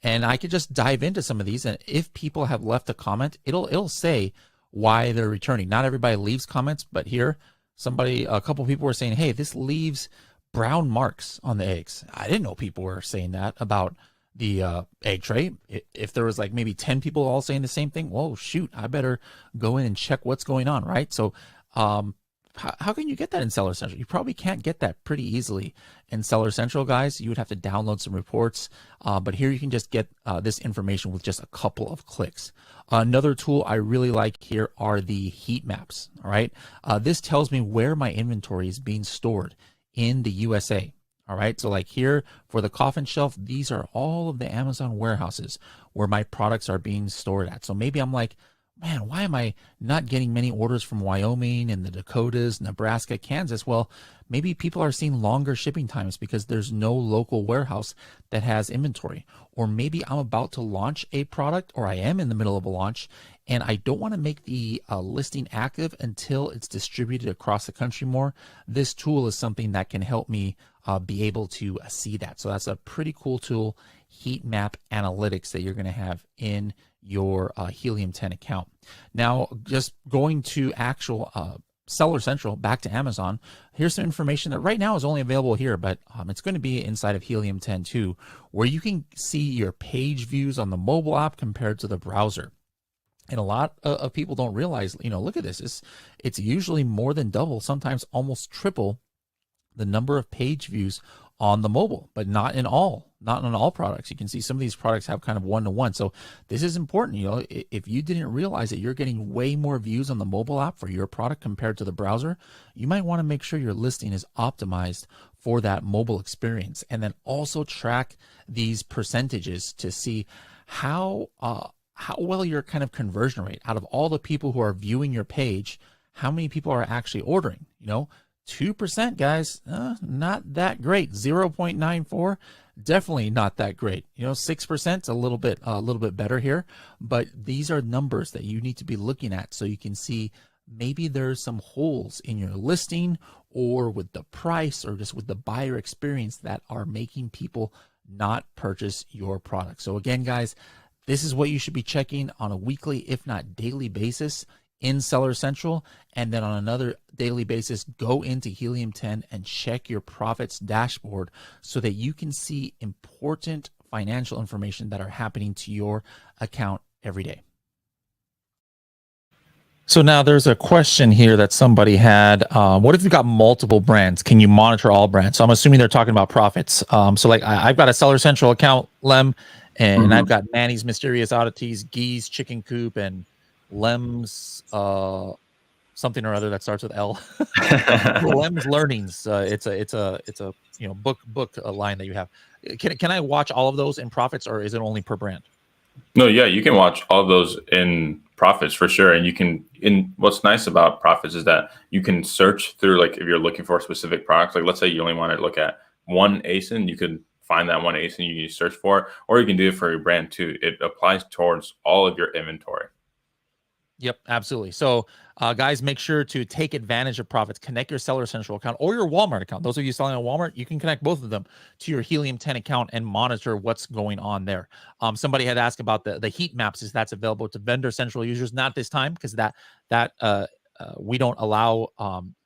And I could just dive into some of these. And if people have left a comment, it'll say why they're returning. Not everybody leaves comments, but here a couple people were saying, hey, this leaves brown marks on the eggs. I didn't know people were saying that about the egg tray. If there was like maybe 10 people all saying the same thing, whoa, shoot, I better go in and check what's going on, right? So how can you get that in Seller Central? You probably can't get that pretty easily in Seller Central, guys. You would have to download some reports, but here you can just get this information with just a couple of clicks. Another tool I really like here are the heat maps, all right? This tells me where my inventory is being stored in the USA. All right, so like here for the coffin shelf, these are all of the Amazon warehouses where my products are being stored at. So maybe I'm like, man, why am I not getting many orders from Wyoming and the Dakotas, Nebraska, Kansas? Well, maybe people are seeing longer shipping times because there's no local warehouse that has inventory. Or maybe I'm about to launch a product, or I am in the middle of a launch, and I don't want to make the listing active until it's distributed across the country more. This tool is something that can help me be able to see that. So that's a pretty cool tool, heat map analytics, that you're going to have in your Helium 10 account. Now, just going to actual Seller Central, back to Amazon, here's some information that right now is only available here, but it's going to be inside of Helium 10 too, where you can see your page views on the mobile app compared to the browser. And a lot of people don't realize, you know, look at this. It's usually more than double, sometimes almost triple the number of page views on the mobile, but not on all products. You can see some of these products have kind of one-to-one. So this is important. You know, if you didn't realize that you're getting way more views on the mobile app for your product compared to the browser, you might want to make sure your listing is optimized for that mobile experience. And then also track these percentages to see how well your kind of conversion rate out of all the people who are viewing your page, how many people are actually ordering, you know. 2%, guys, not that great. 0.94, definitely not that great. You know, 6%, a little bit better here. But these are numbers that you need to be looking at so you can see maybe there's some holes in your listing or with the price or just with the buyer experience that are making people not purchase your product. So again, guys, this is what you should be checking on a weekly, if not daily basis in Seller Central, and then on another daily basis, go into Helium 10 and check your profits dashboard so that you can see important financial information that are happening to your account every day. So now there's a question here that somebody had. What if you've got multiple brands? Can you monitor all brands? So I'm assuming they're talking about profits. So like I've got a Seller Central account, Lem, and I've got Manny's Mysterious Oddities, Gee's Chicken Coop, and Lem's something or other that starts with L. Lem's Learnings. It's a you know book line that you have. Can I watch all of those in profits, or is it only per brand? No, yeah, you can watch all of those in profits for sure. And you can, what's nice about profits is that you can search through, like if you're looking for a specific product, like let's say you only want to look at one ASIN, you could find that one ASIN you search for, or you can do it for your brand too. It applies towards all of your inventory. Yep, absolutely. So, guys, make sure to take advantage of profits. Connect your Seller Central account or your Walmart account. Those of you selling on Walmart, you can connect both of them to your Helium 10 account and monitor what's going on there. Somebody had asked about the heat maps, is that's available to Vendor Central users? Not this time, because we don't allow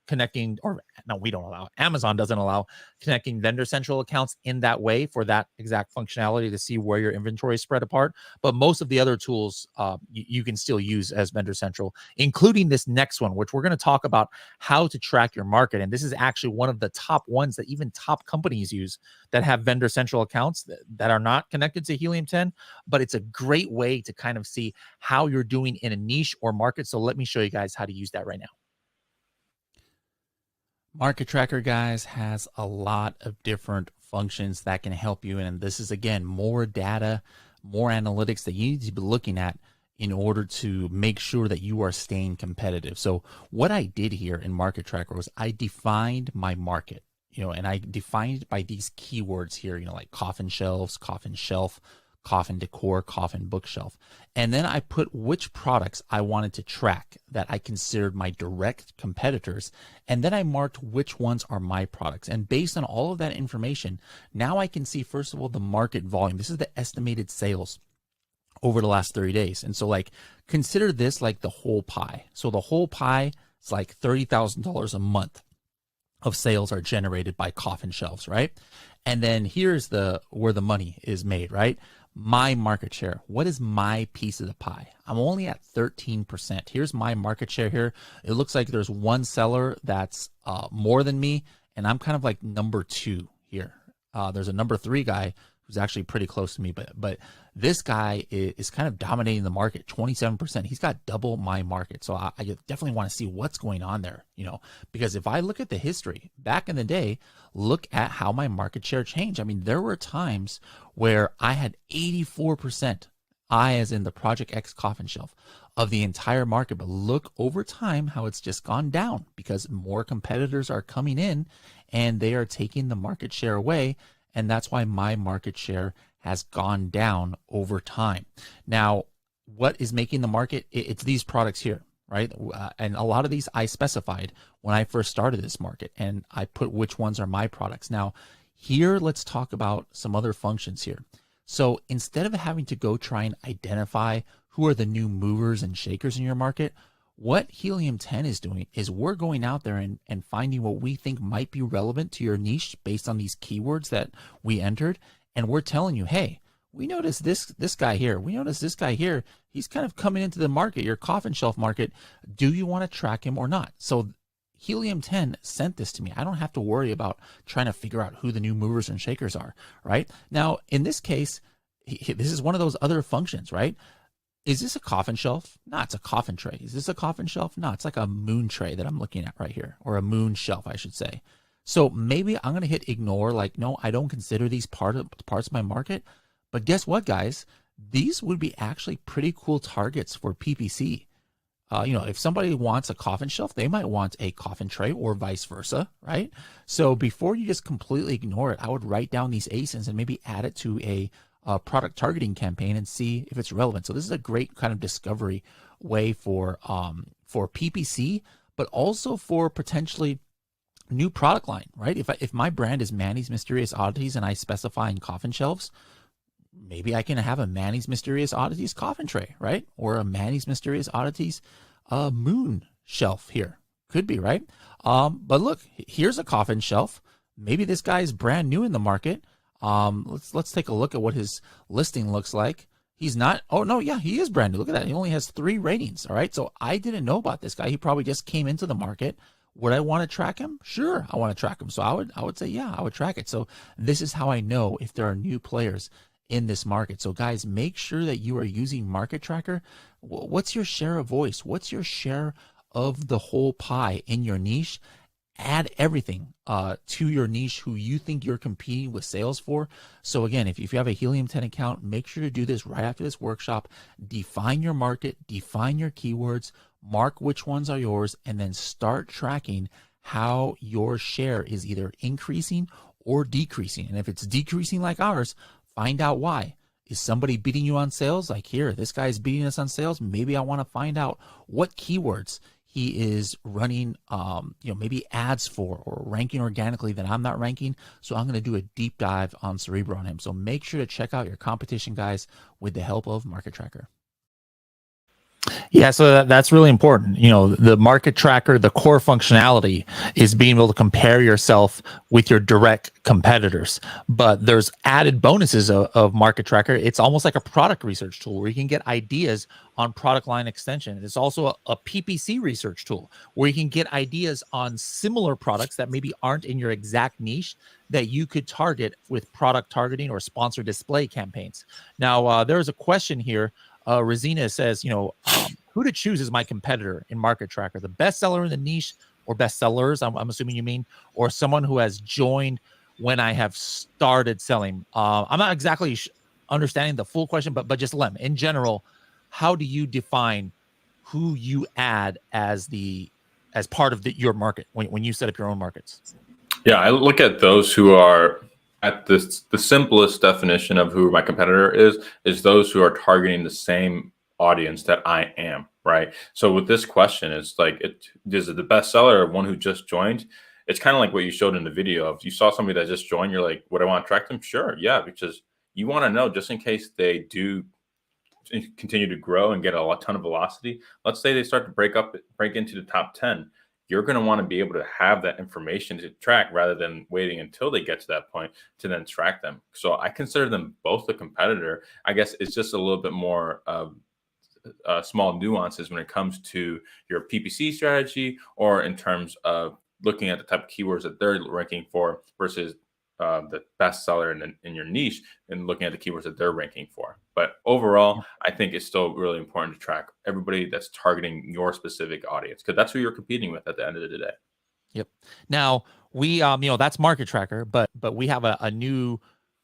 connecting, or no, we don't allow. Amazon doesn't allow connecting Vendor Central accounts in that way for that exact functionality to see where your inventory is spread apart. But most of the other tools you can still use as Vendor Central, including this next one, which we're going to talk about how to track your market. And this is actually one of the top ones that even top companies use that have Vendor Central accounts that are not connected to Helium 10. But it's a great way to kind of see how you're doing in a niche or market. So let me show you guys how to use that right now. Market Tracker, guys, has a lot of different functions that can help you. And this is, again, more data, more analytics that you need to be looking at in order to make sure that you are staying competitive. So what I did here in Market Tracker was I defined my market, and I defined it by these keywords here, like coffin shelves, coffin shelf, coffin decor, coffin bookshelf. And then I put which products I wanted to track that I considered my direct competitors. And then I marked which ones are my products. And based on all of that information, now I can see, first of all, the market volume. This is the estimated sales over the last 30 days. And so consider this like the whole pie. So the whole pie is like $30,000 a month of sales are generated by coffin shelves, right? And then here's where the money is made, right? My market share. What is my piece of the pie? I'm only at 13%. Here's my market share here. It looks like there's one seller that's more than me, and I'm kind of like number 2 here. There's a number 3 guy who's actually pretty close to me, but this guy is kind of dominating the market, 27%. He's got double my market. So I definitely want to see what's going on there, because if I look at the history back in the day, look at how my market share changed. I mean, there were times where I had 84%, I as in the Project X coffin shelf, of the entire market. But look over time how it's just gone down because more competitors are coming in and they are taking the market share away. And that's why my market share has gone down over time. Now, what is making the market? It's these products here, right? And a lot of these I specified when I first started this market, and I put which ones are my products. Now, here, let's talk about some other functions here. So instead of having to go try and identify who are the new movers and shakers in your market, what Helium 10 is doing is we're going out there and finding what we think might be relevant to your niche based on these keywords that we entered. And we're telling you, hey, we noticed this guy here. We noticed this guy here. He's kind of coming into the market, your coffin shelf market. Do you want to track him or not? So Helium 10 sent this to me. I don't have to worry about trying to figure out who the new movers and shakers are, right? Now, in this case, this is one of those other functions, right? Is this a coffin shelf? No, it's a coffin tray. Is this a coffin shelf? No, it's like a moon tray that I'm looking at right here, or a moon shelf, I should say. So maybe I'm going to hit ignore, like, no, I don't consider these parts of my market. But guess what, guys? These would be actually pretty cool targets for PPC. If somebody wants a coffin shelf, they might want a coffin tray or vice versa, right? So before you just completely ignore it, I would write down these ASINs and maybe add it to a product targeting campaign and see if it's relevant. So this is a great kind of discovery way for PPC, but also for potentially new product line, right? If my brand is Manny's Mysterious Oddities and I specify in coffin shelves, maybe I can have a Manny's Mysterious Oddities coffin tray, right? Or a Manny's Mysterious Oddities moon shelf here. Could be, right? But look, here's a coffin shelf. Maybe this guy is brand new in the market. Let's take a look at what his listing looks like. He's not, oh no, yeah, he is brand new. Look at that. He only has 3 ratings. All right. So I didn't know about this guy. He probably just came into the market. Would I want to track him? Sure, I want to track him. So I would say, yeah, I would track it. So this is how I know if there are new players in this market. So guys, make sure that you are using Market Tracker. What's your share of voice? What's your share of the whole pie in your niche? Add everything to your niche who you think you're competing with sales for. So again, if you have a Helium 10 account, make sure to do this right after this workshop. Define your market, define your keywords, mark which ones are yours, and then start tracking how your share is either increasing or decreasing. And if it's decreasing like ours, find out why. Is somebody beating you on sales? Like, here, this guy's beating us on sales. Maybe I want to find out what keywords he is running, maybe ads for or ranking organically that I'm not ranking. So I'm going to do a deep dive on Cerebro on him. So make sure to check out your competition, guys, with the help of Market Tracker. Yeah, so that's really important. The market tracker, the core functionality is being able to compare yourself with your direct competitors. But there's added bonuses of market tracker. It's almost like a product research tool where you can get ideas on product line extension. It's also a PPC research tool where you can get ideas on similar products that maybe aren't in your exact niche that you could target with product targeting or sponsor display campaigns. Now, there's a question here. Rosina says, who to choose as my competitor in Market Tracker, the bestseller in the niche or bestsellers, I'm assuming you mean, or someone who has joined when I have started selling. I'm not exactly understanding the full question, but just Lem, in general, how do you define who you add as part of your market when you set up your own markets? Yeah, I look at those who are at the simplest definition of who my competitor is those who are targeting the same audience that I am, right? So with this question, it's like, is it the bestseller or one who just joined? It's kind of like what you showed in the video. If you saw somebody that just joined, you're like, would I want to track them? Sure, yeah, because you want to know just in case they do continue to grow and get a ton of velocity. Let's say they start to break into the top 10. You're going to want to be able to have that information to track rather than waiting until they get to that point to then track them. So I consider them both a competitor. I guess it's just a little bit more small nuances when it comes to your PPC strategy or in terms of looking at the type of keywords that they're ranking for versus the bestseller in your niche and looking at the keywords that they're ranking for. But overall, I think it's still really important to track everybody that's targeting your specific audience because that's who you're competing with at the end of the day. Yep. Now we, that's Market Tracker, but we have a new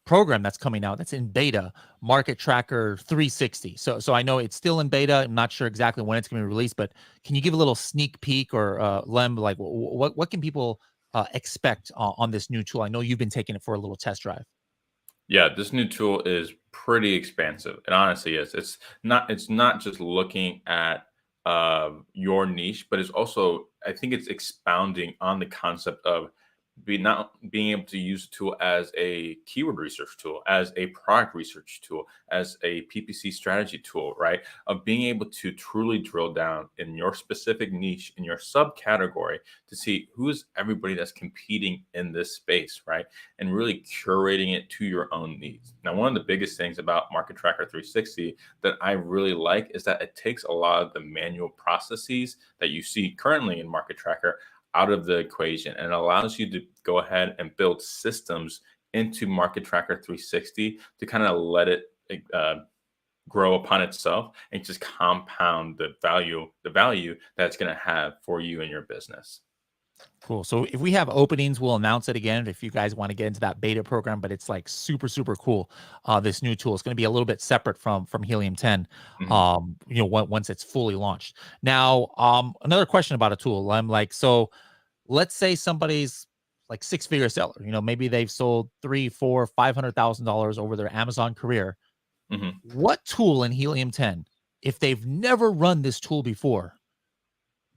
program that's coming out that's in beta, Market Tracker 360. So I know it's still in beta. I'm not sure exactly when it's going to be released, but can you give a little sneak peek or Lem, like what can people expect on this new tool? I know you've been taking it for a little test drive. Yeah, this new tool is pretty expansive. It honestly is. It's not just looking at your niche, but it's also, I think it's expounding on the concept of not being able to use the tool as a keyword research tool, as a product research tool, as a PPC strategy tool, right? Of being able to truly drill down in your specific niche, in your subcategory to see who's everybody that's competing in this space, right? And really curating it to your own needs. Now, one of the biggest things about Market Tracker 360 that I really like is that it takes a lot of the manual processes that you see currently in Market Tracker out of the equation, and it allows you to go ahead and build systems into Market Tracker 360 to kind of let it grow upon itself and just compound the value that's going to have for you and your business. Cool. So if we have openings, we'll announce it again if you guys want to get into that beta program, but it's like super, super cool. This new tool is going to be a little bit separate from Helium 10, once it's fully launched. Now, another question about a tool. I'm like, so let's say somebody's like six-figure seller, maybe they've sold $300,000, $400,000, $500,000 over their Amazon career. What tool in Helium 10, if they've never run this tool before,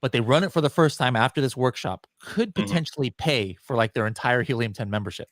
but they run it for the first time after this workshop, could potentially pay for like their entire Helium 10 membership?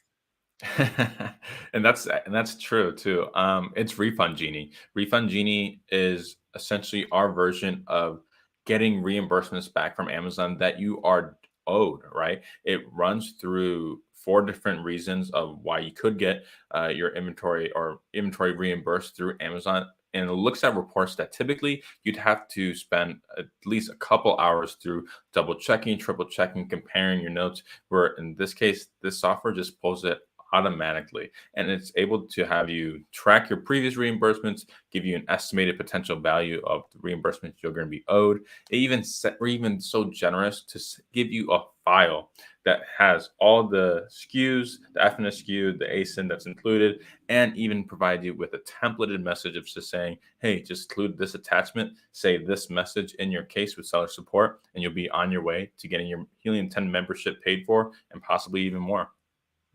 and that's true too. It's Refund Genie. Refund Genie is essentially our version of getting reimbursements back from Amazon that you are owed, right? It runs through 4 different reasons of why you could get your inventory reimbursed through Amazon. And it looks at reports that typically you'd have to spend at least a couple hours through double checking, triple checking, comparing your notes. Where in this case, this software just pulls it automatically, and it's able to have you track your previous reimbursements, give you an estimated potential value of the reimbursements you're going to be owed. We're even so generous to give you a file that has all the SKUs, the FNS SKU, the ASIN that's included, and even provide you with a templated message of just saying, hey, just include this attachment, say this message in your case with seller support, and you'll be on your way to getting your Helium 10 membership paid for and possibly even more.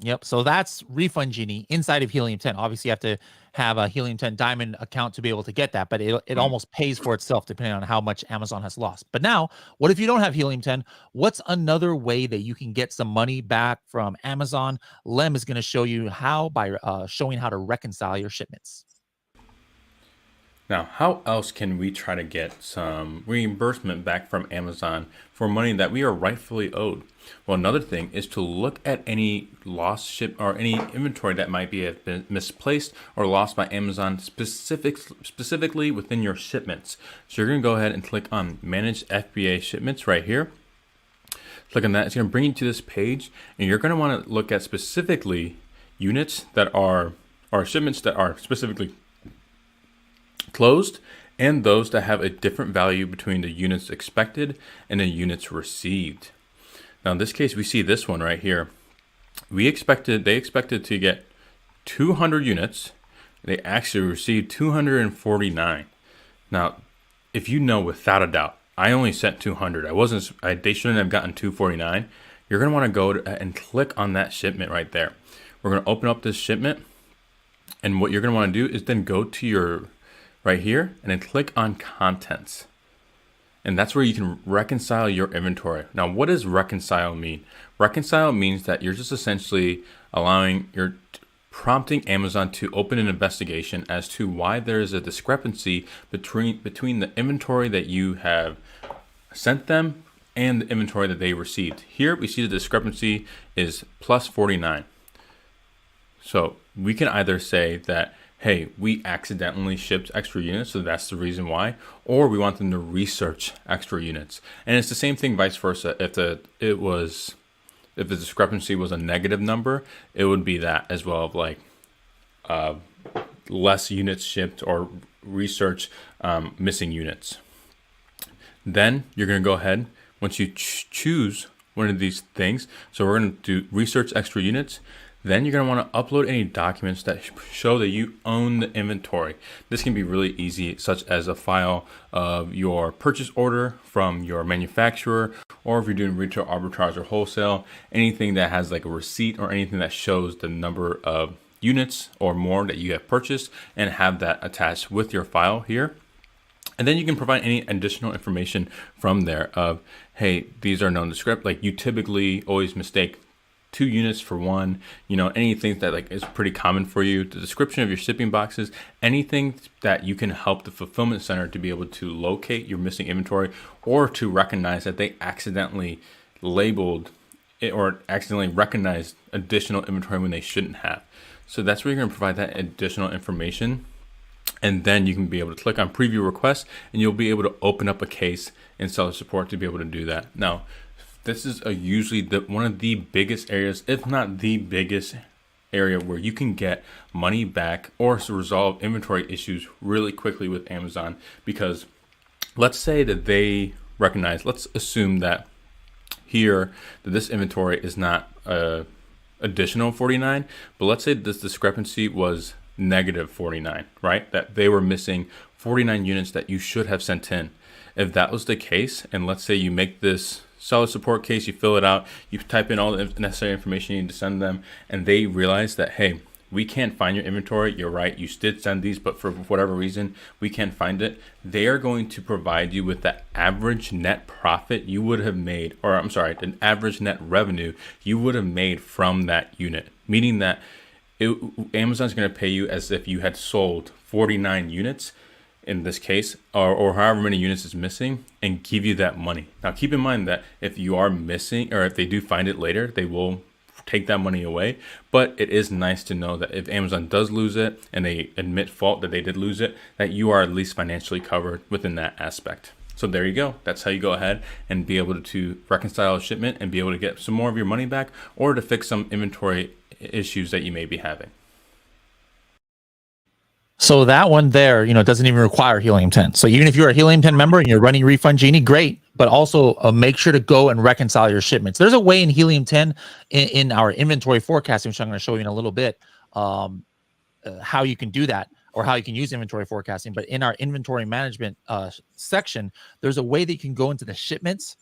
Yep. So that's Refund Genie inside of Helium 10. Obviously, you have to have a Helium 10 Diamond account to be able to get that, but it almost pays for itself depending on how much Amazon has lost. But now, what if you don't have Helium 10? What's another way that you can get some money back from Amazon? Lem is going to show you how by showing how to reconcile your shipments. Now, how else can we try to get some reimbursement back from Amazon for money that we are rightfully owed? Well, another thing is to look at any lost ship or any inventory that might have been misplaced or lost by Amazon specifically within your shipments. So you're going to go ahead and click on Manage FBA Shipments right here. Click on that. It's going to bring you to this page, and you're going to want to look at specifically units that are, or shipments that are specifically closed, and those that have a different value between the units expected and the units received. Now in this case, we see this one right here. They expected to get 200 units. They actually received 249. Now, if you know without a doubt, I only sent 200. They shouldn't have gotten 249. You're going to want to go and click on that shipment right there. We're going to open up this shipment, and what you're going to want to do is then go to your right here and then click on Contents. And that's where you can reconcile your inventory. Now, what does reconcile mean? Reconcile means that you're just essentially prompting Amazon to open an investigation as to why there is a discrepancy between the inventory that you have sent them and the inventory that they received. Here we see the discrepancy is plus 49. So we can either say that, hey, we accidentally shipped extra units, so that's the reason why, or we want them to research extra units. And it's the same thing vice versa. If the discrepancy was a negative number, it would be that as well, of like less units shipped or research missing units. Then you're going to go ahead, once you choose one of these things, so we're going to do research extra units. Then you're going to want to upload any documents that show that you own the inventory. This can be really easy, such as a file of your purchase order from your manufacturer, or if you're doing retail arbitrage or wholesale, anything that has like a receipt or anything that shows the number of units or more that you have purchased, and have that attached with your file here. And then you can provide any additional information from there of, hey, these are known to script. Like you typically always mistake 2 units for 1, anything that like is pretty common for you, the description of your shipping boxes, anything that you can help the fulfillment center to be able to locate your missing inventory, or to recognize that they accidentally labeled it or accidentally recognized additional inventory when they shouldn't have. So that's where you're going to provide that additional information. And then you can be able to click on preview requests, and you'll be able to open up a case in seller support to be able to do that. Now, this is usually one of the biggest areas, if not the biggest area, where you can get money back or resolve inventory issues really quickly with Amazon. Because let's say that they recognize, let's assume that here that this inventory is not additional 49, but let's say this discrepancy was negative 49, right? That they were missing 49 units that you should have sent in. If that was the case, and let's say you make this seller support case, you fill it out, you type in all the necessary information you need to send them, and they realize that, hey, we can't find your inventory. You're right, you did send these, but for whatever reason, we can't find it. They are going to provide you with the average net profit you would have made, or I'm sorry, the average net revenue you would have made from that unit, meaning that Amazon's going to pay you as if you had sold 49 units in this case, or however many units is missing, and give you that money. Now, keep in mind that if you are missing, or if they do find it later, they will take that money away. But it is nice to know that if Amazon does lose it and they admit fault that they did lose it, that you are at least financially covered within that aspect. So there you go. That's how you go ahead and be able to reconcile a shipment and be able to get some more of your money back, or to fix some inventory issues that you may be having. So that one there, doesn't even require Helium 10. So even if you're a Helium 10 member and you're running Refund Genie, great. But also make sure to go and reconcile your shipments. There's a way in Helium 10 in our inventory forecasting, which I'm going to show you in a little bit, how you can do that, or how you can use inventory forecasting. But in our inventory management section, there's a way that you can go into the shipments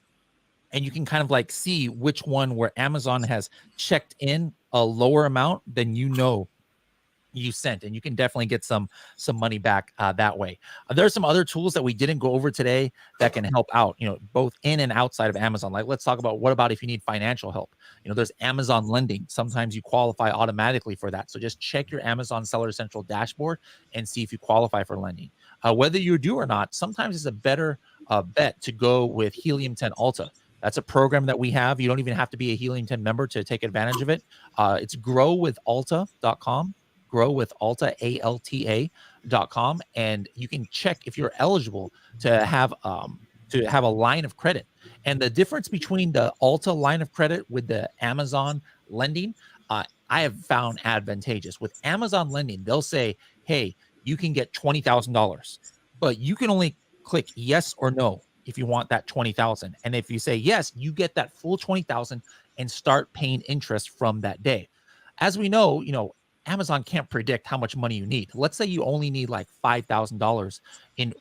and you can kind of like see which one where Amazon has checked in a lower amount than you sent, and you can definitely get some money back that way. There's some other tools that we didn't go over today that can help out, both in and outside of Amazon. Like, let's talk about, what about if you need financial help? There's Amazon lending. Sometimes you qualify automatically for that, so just check your Amazon Seller Central dashboard and see if you qualify for lending. Whether you do or not, sometimes it's a better bet to go with Helium 10 Alta. That's a program that we have. You don't even have to be a Helium 10 member to take advantage of it. It's growwithalta.com, growwithalta.com, and you can check if you're eligible to have a line of credit. And the difference between the Alta line of credit with the Amazon lending, I have found advantageous. With Amazon lending, they'll say, hey, you can get $20,000, but you can only click yes or no if you want that 20,000. And if you say yes, you get that full 20,000 and start paying interest from that day. As we know, Amazon can't predict how much money you need. Let's say you only need like $5,000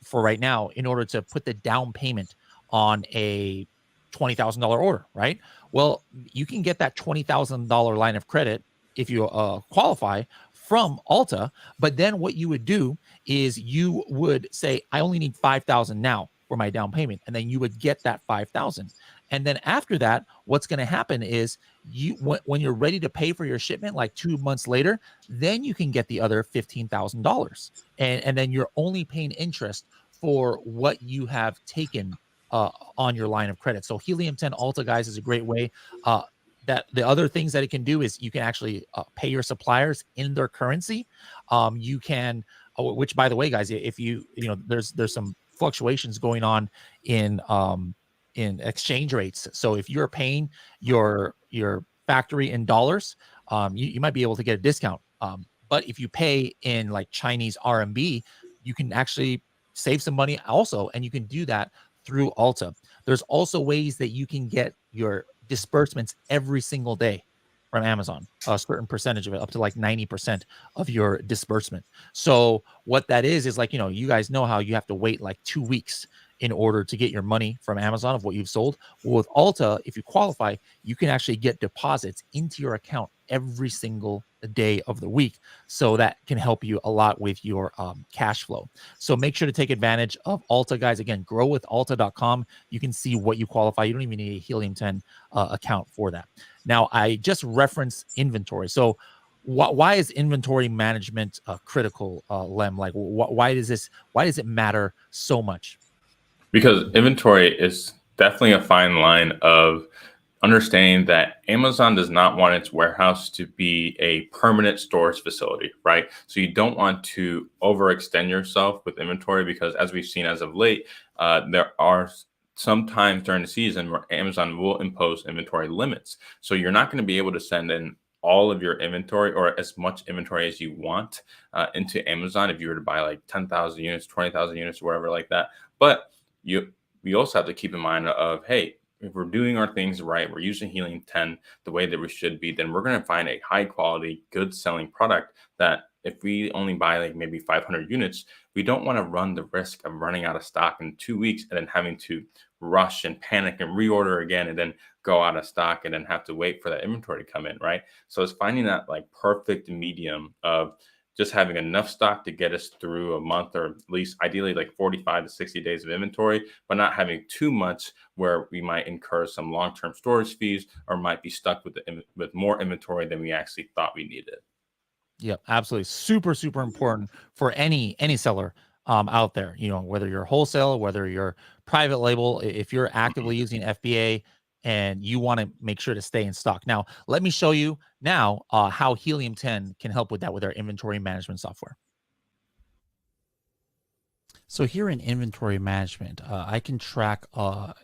for right now in order to put the down payment on a $20,000 order, right? Well, you can get that $20,000 line of credit if you qualify from Alta. But then what you would do is you would say, I only need 5,000 now for my down payment, and then you would get that 5,000. And then after that, what's going to happen is when you're ready to pay for your shipment, like 2 months later, then you can get the other $15,000, and then you're only paying interest for what you have taken on your line of credit. So Helium 10 Alta, guys, is a great way. That the other things that it can do is you can actually pay your suppliers in their currency. You can, which by the way, guys, if there's some fluctuations going on in exchange rates. So if you're paying your factory in dollars, you might be able to get a discount. But if you pay in like Chinese RMB, you can actually save some money also, and you can do that through Alta. There's also ways that you can get your disbursements every single day from Amazon, a certain percentage of it, up to like 90% of your disbursement. So what that is like, you guys know how you have to wait like 2 weeks in order to get your money from Amazon of what you've sold. Well, with Alta, if you qualify, you can actually get deposits into your account every single day of the week. So that can help you a lot with your cash flow. So make sure to take advantage of Alta, guys. Again, growwithalta.com. You can see what you qualify. You don't even need a Helium 10 account for that. Now, I just referenced inventory. So why is inventory management critical, Lem? Like, why does it matter so much? Because inventory is definitely a fine line of understanding that Amazon does not want its warehouse to be a permanent storage facility, right? So you don't want to overextend yourself with inventory, because as we've seen as of late, there are some times during the season where Amazon will impose inventory limits. So you're not going to be able to send in all of your inventory or as much inventory as you want into Amazon if you were to buy like 10,000 units, 20,000 units, or whatever like that. But we also have to keep in mind of, hey, if we're doing our things right, we're using Helium 10 the way that we should be, then we're going to find a high quality, good selling product that if we only buy like maybe 500 units, we don't want to run the risk of running out of stock in 2 weeks and then having to rush and panic and reorder again and then go out of stock and then have to wait for that inventory to come in, right? So it's finding that like perfect medium of just having enough stock to get us through a month, or at least ideally like 45 to 60 days of inventory, but not having too much where we might incur some long-term storage fees or might be stuck with more inventory than we actually thought we needed. Yeah, absolutely. Super, super important for any seller out there, whether you're wholesale, whether you're private label, if you're actively using FBA and you want to make sure to stay in stock. Now, let me show you now how Helium 10 can help with that with our inventory management software. So here in inventory management, I can track the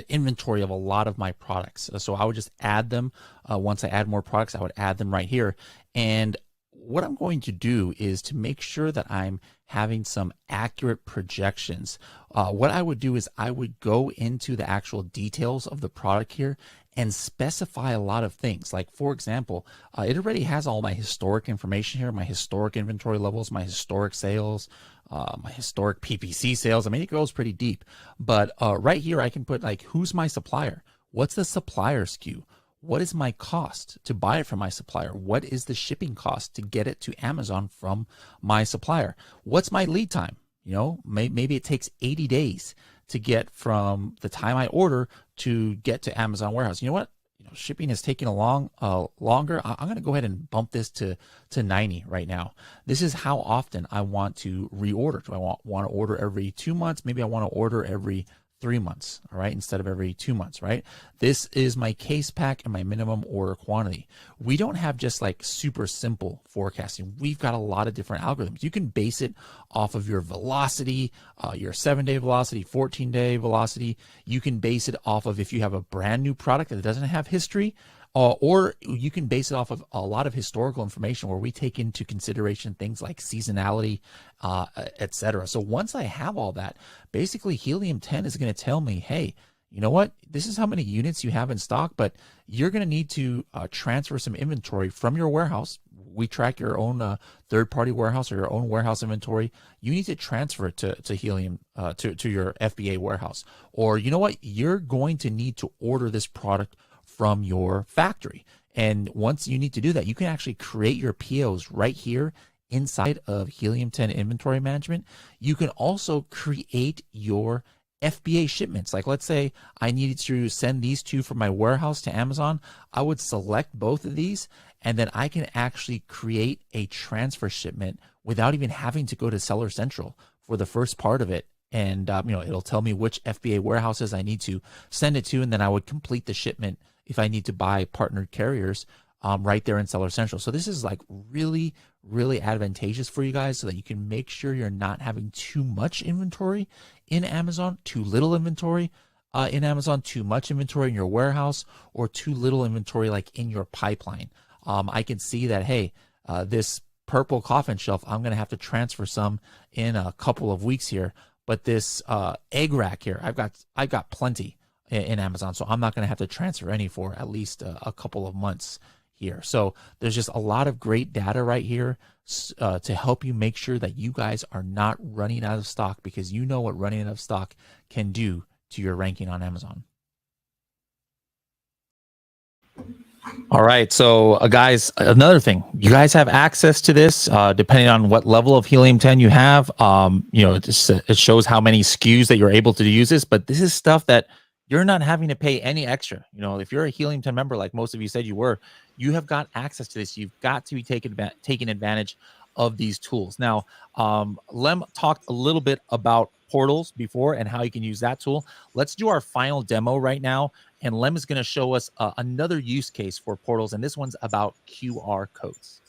inventory of a lot of my products. So I would just add them. Once I add more products, I would add them right here. And what I'm going to do is to make sure that I'm having some accurate projections. What I would do is I would go into the actual details of the product here and specify a lot of things. Like, for example, it already has all my historic information here, my historic inventory levels, my historic sales, my historic PPC sales. I mean, it goes pretty deep, but right here I can put like, who's my supplier? What's the supplier SKU? What is my cost to buy it from my supplier? What is the shipping cost to get it to Amazon from my supplier? What's my lead time? Maybe it takes 80 days to get from the time I order to get to Amazon warehouse. You know what? Shipping is taking longer. I'm going to go ahead and bump this to 90 right now. This is how often I want to reorder. Do I want to order every 2 months? Maybe I want to order every 3 months, all right, instead of every 2 months, right? This is my case pack and my minimum order quantity. We don't have just like super simple forecasting. We've got a lot of different algorithms. You can base it off of your velocity, your 7-day velocity, 14-day velocity. You can base it off of if you have a brand new product that doesn't have history, or you can base it off of a lot of historical information where we take into consideration things like seasonality, etc. So once I have all that, basically Helium 10 is going to tell me, hey, you know what? This is how many units you have in stock, but you're going to need to transfer some inventory from your warehouse. We track your own third-party warehouse or your own warehouse inventory. You need to transfer it to Helium, to your FBA warehouse. Or you know what? You're going to need to order this product from your factory. And once you need to do that, you can actually create your POs right here inside of Helium 10 inventory management. You can also create your FBA shipments. Like let's say I needed to send these two from my warehouse to Amazon. I would select both of these, and then I can actually create a transfer shipment without even having to go to Seller Central for the first part of it. And it'll tell me which FBA warehouses I need to send it to, and then I would complete the shipment if I need to buy partnered carriers right there in Seller Central. So this is like really, really advantageous for you guys so that you can make sure you're not having too much inventory in Amazon, too little inventory in Amazon, too much inventory in your warehouse, or too little inventory like in your pipeline. I can see that, hey, this purple coffin shelf, I'm going to have to transfer some in a couple of weeks here. But this egg rack here, I've got plenty in Amazon, so I'm not going to have to transfer any for at least a couple of months here. So there's just a lot of great data right here to help you make sure that you guys are not running out of stock, because you know what running out of stock can do to your ranking on Amazon. All right, so guys, another thing, you guys have access to this depending on what level of Helium 10 you have. It shows how many SKUs that you're able to use this, but this is stuff that you're not having to pay any extra. If you're a Helium 10 member, like most of you said you were, you have got access to this. You've got to be taking advantage of these tools. Now, Lem talked a little bit about portals before and how you can use that tool. Let's do our final demo right now. And Lem is going to show us another use case for portals. And this one's about QR codes.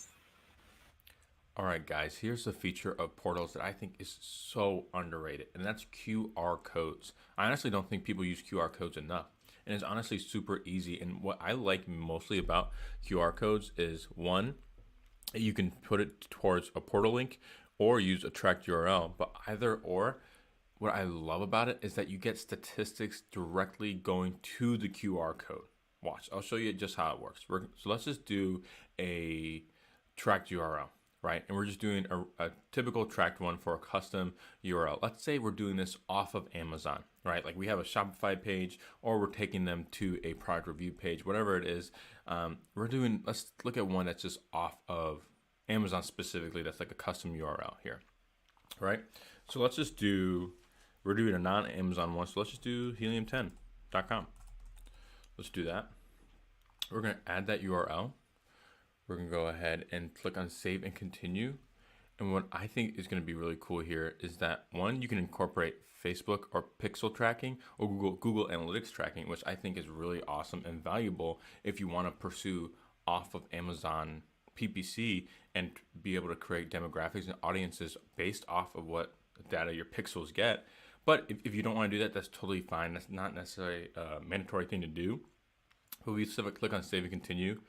All right, guys, here's a feature of portals that I think is so underrated, and that's QR codes. I honestly don't think people use QR codes enough, and it's honestly super easy. And what I like mostly about QR codes is, one, you can put it towards a portal link or use a tracked URL, but either or, what I love about it is that you get statistics directly going to the QR code. Watch, I'll show you just how it works. So let's just do a tracked URL. Right, and we're just doing a typical tracked one for a custom URL. Let's say we're doing this off of Amazon, right? Like we have a Shopify page, or we're taking them to a product review page, whatever it is. Let's look at one that's just off of Amazon specifically. That's like a custom URL here, right? So we're doing a non-Amazon one. So let's just do helium10.com. Let's do that. We're gonna add that URL. We're going to go ahead and click on save and continue. And what I think is going to be really cool here is that, one, you can incorporate Facebook or pixel tracking or Google Analytics tracking, which I think is really awesome and valuable if you want to pursue off of Amazon PPC and be able to create demographics and audiences based off of what data your pixels get. But if you don't want to do that, that's totally fine. That's not necessarily a mandatory thing to do. But we just click on save and continue.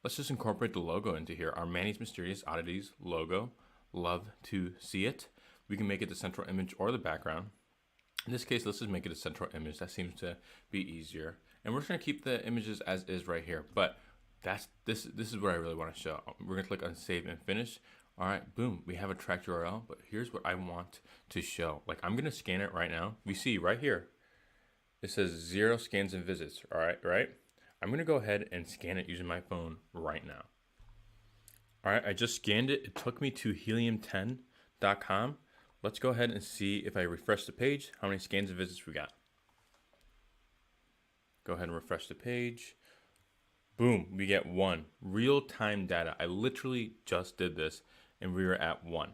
Let's just incorporate the logo into here. Our Manny's Mysterious Oddities logo. Love to see it. We can make it the central image or the background. In this case, let's just make it a central image. That seems to be easier. And we're just going to keep the images as is right here. But this is what I really want to show. We're going to click on save and finish. All right, boom. We have a tracked URL. But here's what I want to show. Like, I'm going to scan it right now. We see right here. It says 0 scans and visits. All right, right? I'm going to go ahead and scan it using my phone right now. All right, I just scanned it. It took me to helium10.com. Let's go ahead and see if I refresh the page, how many scans and visits we got. Go ahead and refresh the page. Boom, we get 1. Real-time data. I literally just did this, and we were at 1.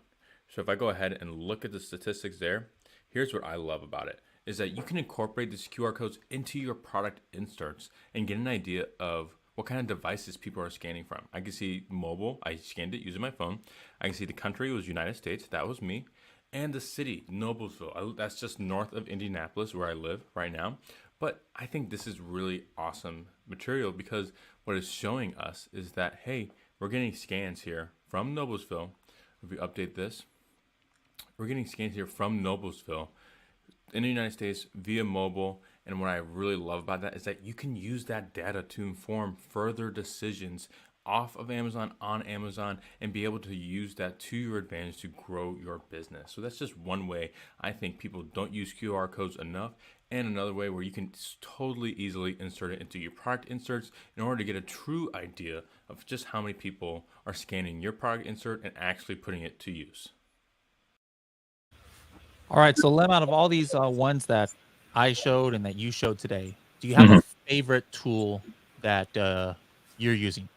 So if I go ahead and look at the statistics there, here's what I love about it, is that you can incorporate these QR codes into your product inserts and get an idea of what kind of devices people are scanning from. I can see mobile. I scanned it using my phone. I can see the country was United States. That was me. And the city, Noblesville. That's just north of Indianapolis, where I live right now. But I think this is really awesome material because what it's showing us is that, hey, we're getting scans here from Noblesville. If we update this, we're getting scans here from Noblesville in the United States via mobile. And what I really love about that is that you can use that data to inform further decisions off of Amazon, on Amazon, and be able to use that to your advantage to grow your business. So that's just one way I think people don't use QR codes enough, and another way where you can totally easily insert it into your product inserts in order to get a true idea of just how many people are scanning your product insert and actually putting it to use. All right, so Lem, out of all these ones that I showed and that you showed today, do you have a favorite tool that you're using?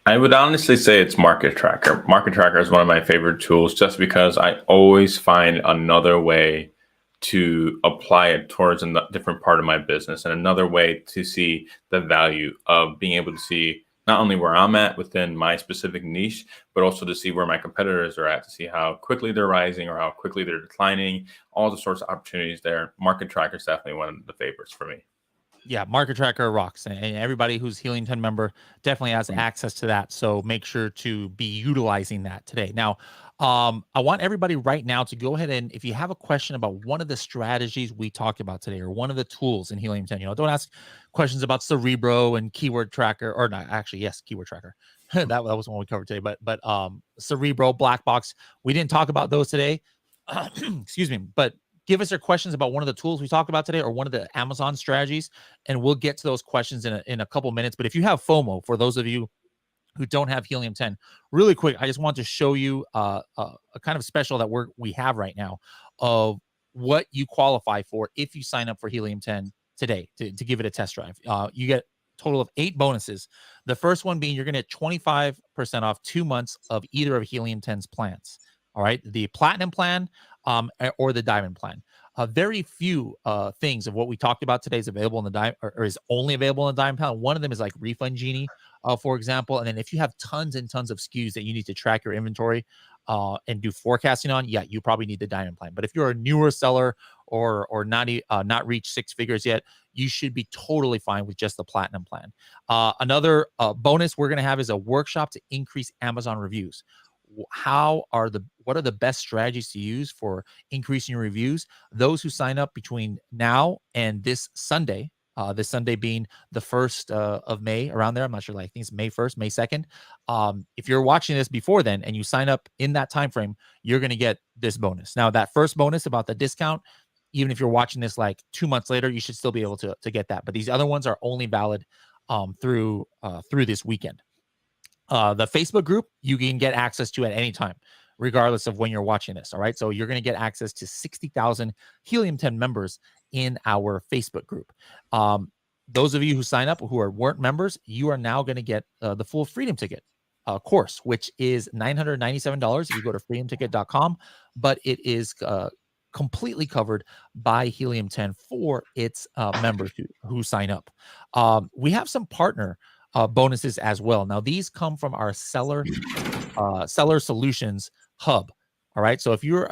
I would honestly say it's Market Tracker. Market Tracker is one of my favorite tools just because I always find another way to apply it towards a different part of my business and another way to see the value of being able to see not only where I'm at within my specific niche, but also to see where my competitors are at, to see how quickly they're rising or how quickly they're declining, all the sorts of opportunities there. Market Tracker is definitely one of the favorites for me. Yeah, Market Tracker rocks, and everybody who's Helium 10 member definitely has access to that. So make sure to be utilizing that today. Now, I want everybody right now to go ahead and if you have a question about one of the strategies we talked about today or one of the tools in Helium 10, don't ask questions about Cerebro and Keyword Tracker or not. Actually, yes, Keyword Tracker. that was one we covered today. But Cerebro, Black Box, we didn't talk about those today. Excuse me, but give us your questions about one of the tools we talked about today or one of the Amazon strategies, and we'll get to those questions in a couple minutes. But if you have FOMO, for those of you who don't have Helium 10, really quick, I just want to show you a kind of special that we have right now of what you qualify for if you sign up for Helium 10 today to give it a test drive. You get a total of 8 bonuses. The first one being you're going to get 25% off 2 months of either of Helium 10's plans. All right, the platinum plan or the diamond plan. Very few things of what we talked about today is available in the diamond or is only available in the diamond plan. One of them is like Refund Genie, for example. And then if you have tons and tons of SKUs that you need to track your inventory and do forecasting on, yeah, you probably need the diamond plan. But if you're a newer seller or not reached 6 figures yet, you should be totally fine with just the platinum plan. Another bonus we're going to have is a workshop to increase Amazon reviews. What are the best strategies to use for increasing your reviews? Those who sign up between now and this Sunday being the 1st of May, around there, I'm not sure, I think it's May 1st, May 2nd. If you're watching this before then and you sign up in that time frame, you're going to get this bonus. Now, that first bonus about the discount, even if you're watching this like 2 months later, you should still be able to get that. But these other ones are only valid through this weekend. The Facebook group you can get access to at any time, regardless of when you're watching this. All right. So you're going to get access to 60,000 Helium 10 members in our Facebook group. Those of you who sign up who weren't members, you are now going to get the full Freedom Ticket course, which is $997 if you go to freedomticket.com, but it is completely covered by Helium 10 for its members who sign up. We have some partner bonuses as well. Now, these come from our seller solutions hub. All right. So if you're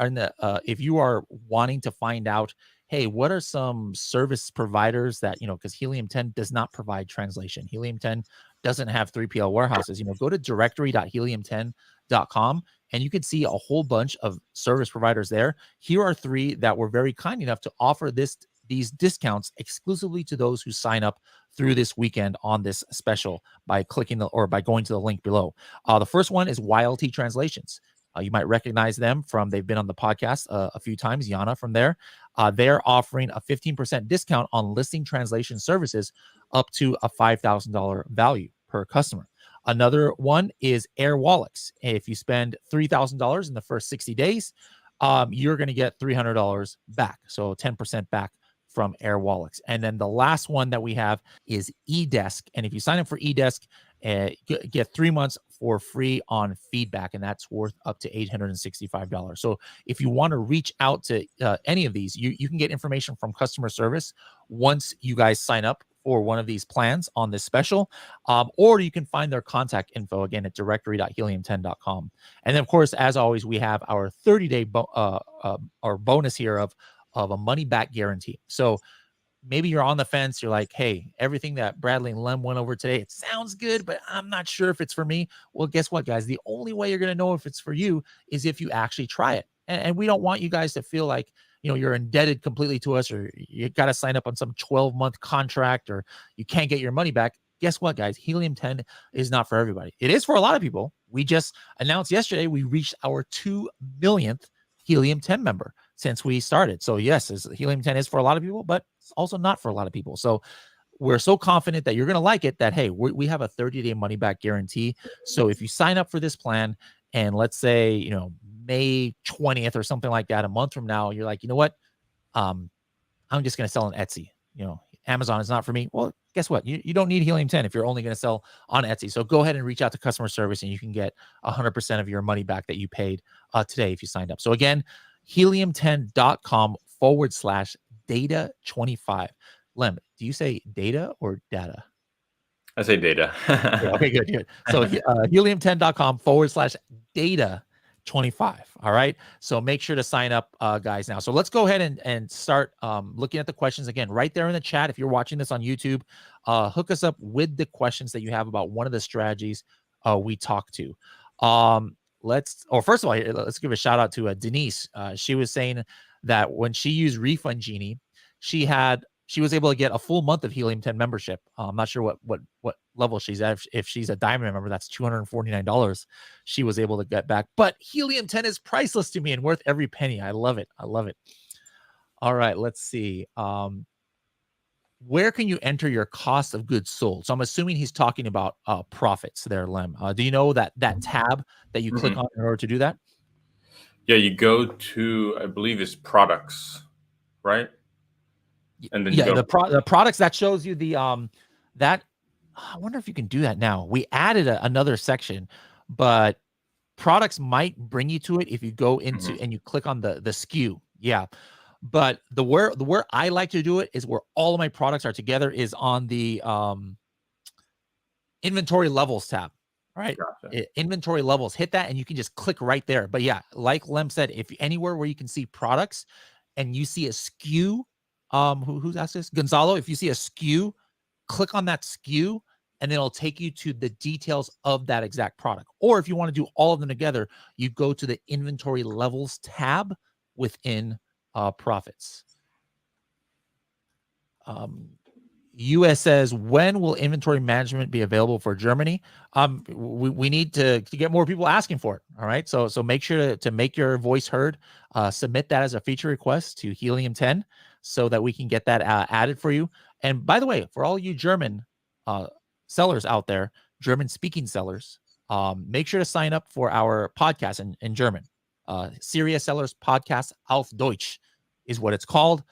if you are wanting to find out, hey, what are some service providers that, because Helium 10 does not provide translation. Helium 10 doesn't have 3PL warehouses. Go to directory.helium10.com and you can see a whole bunch of service providers there. Here are 3 that were very kind enough to offer these discounts exclusively to those who sign up through this weekend on this special by clicking by going to the link below. The first one is YLT Translations. You might recognize them from, they've been on the podcast a few times, Yana from there. They're offering a 15% discount on listing translation services up to a $5,000 value per customer. Another one is Air Wallets. If you spend $3,000 in the first 60 days, you're going to get $300 back. So 10% back from Air Wallets. And then the last one that we have is eDesk. And if you sign up for eDesk, get 3 months for free on feedback, and that's worth up to $865. So if you want to reach out to any of these, you can get information from customer service once you guys sign up for one of these plans on this special, or you can find their contact info again at directory.helium10.com. And then, of course, as always, we have our 30-day our bonus here of a money back guarantee. So maybe you're on the fence. You're like, hey, everything that Bradley and Lem went over today, it sounds good, but I'm not sure if it's for me. Well, guess what, guys? The only way you're going to know if it's for you is if you actually try it. And we don't want you guys to feel like, you're indebted completely to us, or you got to sign up on some 12-month contract, or you can't get your money back. Guess what, guys? Helium 10 is not for everybody. It is for a lot of people. We just announced yesterday we reached our 2 millionth Helium 10 member since we started. So yes, Helium 10 is for a lot of people, but it's also not for a lot of people. So we're so confident that you're going to like it that, hey, we have a 30-day money back guarantee. So if you sign up for this plan, and let's say, May 20th or something like that, a month from now, you're like, you know what? I'm just going to sell on Etsy. Amazon is not for me. Well, guess what? You don't need Helium 10 if you're only going to sell on Etsy. So go ahead and reach out to customer service, and you can get 100% of your money back that you paid today if you signed up. So again, helium10.com/data25. Lem, do you say data or data? I say data. Okay, good. So helium10.com/data25. All right. So make sure to sign up, guys, now. So let's go ahead and start looking at the questions again right there in the chat. If you're watching this on YouTube, hook us up with the questions that you have about one of the strategies we talked to. First of all, let's give a shout out to Denise. She was saying that when she used Refund Genie, she was able to get a full month of Helium 10 membership. I'm not sure what level she's at. If she's a diamond member, that's $249 she was able to get back. But Helium 10 is priceless to me and worth every penny. I love it. All right, let's see. Where can you enter your cost of goods sold? So I'm assuming he's talking about profits there, Lem. Do you know that tab that you click on in order to do that? Yeah, you go to, I believe it's products, right? And then the products that shows you the that I wonder if you can do that now. We added another section, but products might bring you to it if you go into and you click on the SKU. Yeah. But the where I like to do it is where all of my products are together is on the inventory levels tab. All right. Gotcha. Inventory levels, hit that and you can just click right there. But yeah, like Lem said, if anywhere where you can see products and you see a SKU, who's asked this? Gonzalo, if you see a SKU, click on that SKU and it'll take you to the details of that exact product. Or if you want to do all of them together, you go to the inventory levels tab within profits. US says, when will inventory management be available for Germany? We need to get more people asking for it. All right. So make sure to make your voice heard. Submit that as a feature request to Helium 10 so that we can get that added for you. And by the way, for all you German sellers out there, German speaking sellers, make sure to sign up for our podcast in German. Serious Sellers Podcast auf Deutsch is what it's called.